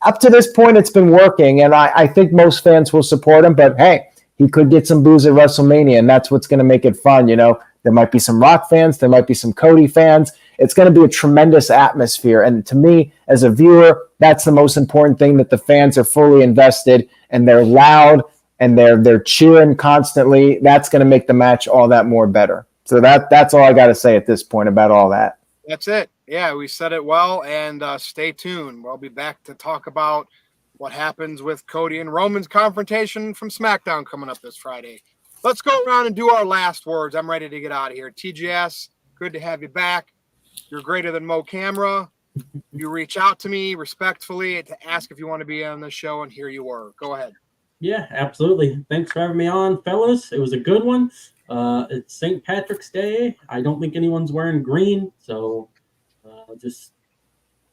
up to this point, it's been working, and I think most fans will support him. But, hey, he could get some boos at WrestleMania, and that's what's going to make it fun. There might be some Rock fans. There might be some Cody fans. It's going to be a tremendous atmosphere. And to me, as a viewer, that's the most important thing, that the fans are fully invested and they're loud and they're cheering constantly. That's going to make the match all that more better. So that's all I got to say at this point about all that. That's it. Yeah, we said it well, and stay tuned. We'll be back to talk about what happens with Cody and Roman's confrontation from SmackDown coming up this Friday. Let's go around and do our last words. I'm ready to get out of here. TGS, good to have you back. You're greater than Mo Camera. You reach out to me respectfully to ask if you want to be on the show, and here you were. Go ahead. Yeah, absolutely. Thanks for having me on, fellas. It was a good one. It's St. Patrick's Day. I don't think anyone's wearing green, so just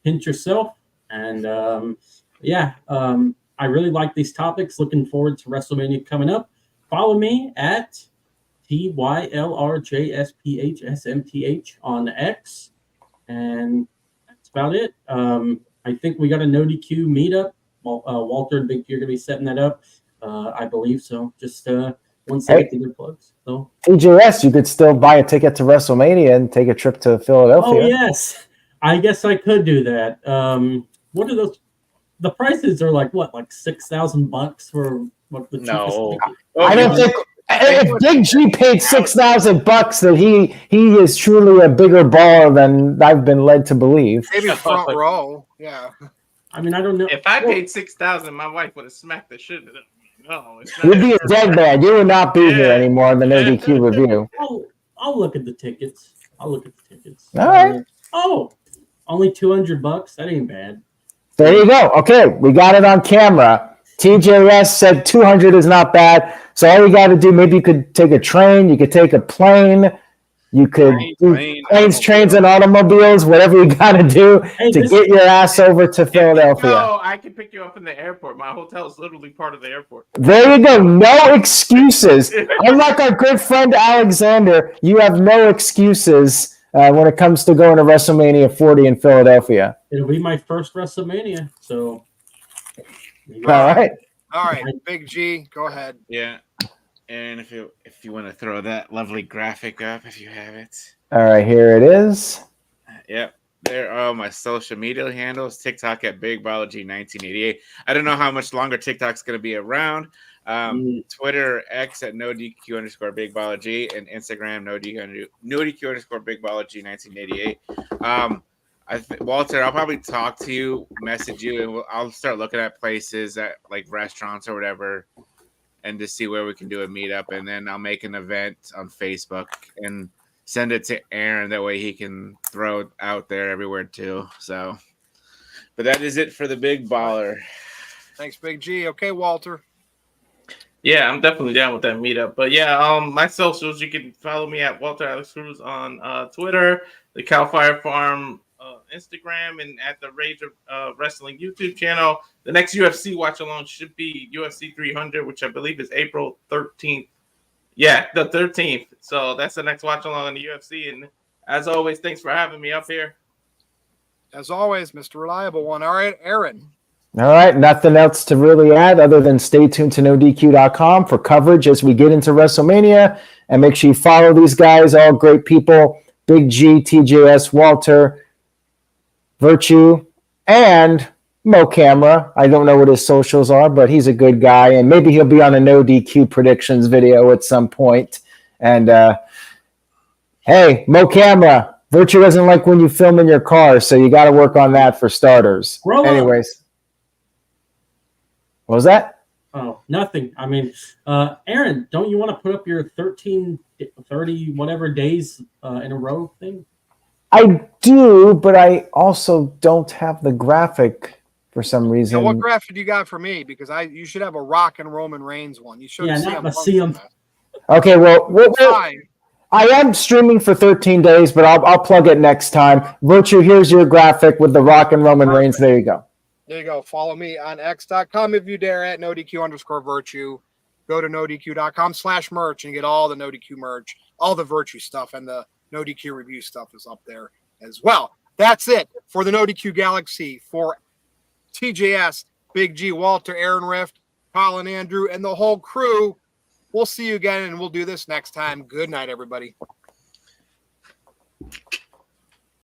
pinch yourself. And I really like these topics. Looking forward to WrestleMania coming up. Follow me at TYLRJSPHSMTH on X. And that's about it. I think we got a NoDQ meetup. Walter and Big G are going to be setting that up. I believe so. Just once they get the good plugs. So TJS, you could still buy a ticket to WrestleMania and take a trip to Philadelphia. Oh, yes. I guess I could do that. What are those? The prices are like $6,000 for what the No. cheapest ticket? I don't think if Big G paid $6,000, that he is truly a bigger baller than I've been led to believe. Maybe front row. Yeah. I mean, I don't know. If I paid $6,000, my wife would have smacked the shit out of me. No, it's not. You'd be a dead man. You would not be here anymore on the NoDQ review. I'll look at the tickets. All right. Only $200. That ain't bad. There you go. Okay, we got it on camera. TJS said 200 is not bad. So all you got to do, maybe you could take a train, you could take a plane, you could do planes, trains, and automobiles, whatever you got to do to get your ass over to Philadelphia. No, I can pick you up in the airport. My hotel is literally part of the airport. There you go. No excuses. Unlike our good friend Alexander, you have no excuses when it comes to going to WrestleMania 40 in Philadelphia. It'll be my first WrestleMania, so. All right. Big G, go ahead. Yeah. And if you want to throw that lovely graphic up, if you have it. All right, here it is. Yep. There are my social media handles. TikTok at BigBiology1988. I don't know how much longer TikTok's going to be around. Twitter, X at NoDQ_BigBiology, and Instagram, NoDQ_BigBiology1988. Walter, I'll probably talk to you, message you, and I'll start looking at places at like restaurants or whatever, and to see where we can do a meetup. And then I'll make an event on Facebook and send it to Aaron. That way he can throw it out there everywhere too. So, but that is it for the Big Baller. Thanks, Big G. Okay, Walter. Yeah, I'm definitely down with that meetup. But yeah, my socials, you can follow me at Walter Alex Cruz on Twitter, the Cal Fire Farm Instagram, and at the Rage of Wrestling YouTube channel. The next UFC watch along should be UFC 300, which I believe is April 13th. Yeah, the 13th. So that's the next watch along on the UFC. And as always, thanks for having me up here. As always, Mr. Reliable One. All right, Aaron. All right, nothing else to really add other than stay tuned to NoDQ.com for coverage as we get into WrestleMania. And make sure you follow these guys, all great people. Big G, TJS, Walter, Virtue, and Mo Camera. I don't know what his socials are, but he's a good guy, and maybe he'll be on a NoDQ predictions video at some point. And hey, Mo Camera, Virtue doesn't like when you film in your car, so you got to work on that for starters. Anyways, what was that? Oh, nothing. I mean, Aaron, don't you want to put up your 30 whatever days in a row thing? I do, but I also don't have the graphic for some reason. Now, what graphic you got for me? Because you should have a Rock and Roman Reigns one. You should see him. Okay, well, I am streaming for 13 days, but I'll plug it next time. Virtue, here's your graphic with the Rock and Roman Reigns. There you go. There you go. Follow me on X.com if you dare at NoDQ_Virtue. Go to NoDQ.com/merch and get all the NoDQ merch, all the Virtue stuff, and the NoDQ review stuff is up there as well. That's it for the NoDQ Galaxy. For TJS, Big G, Walter, Aaron Rift, Colin, Andrew, and the whole crew, we'll see you again, and we'll do this next time. Good night, everybody.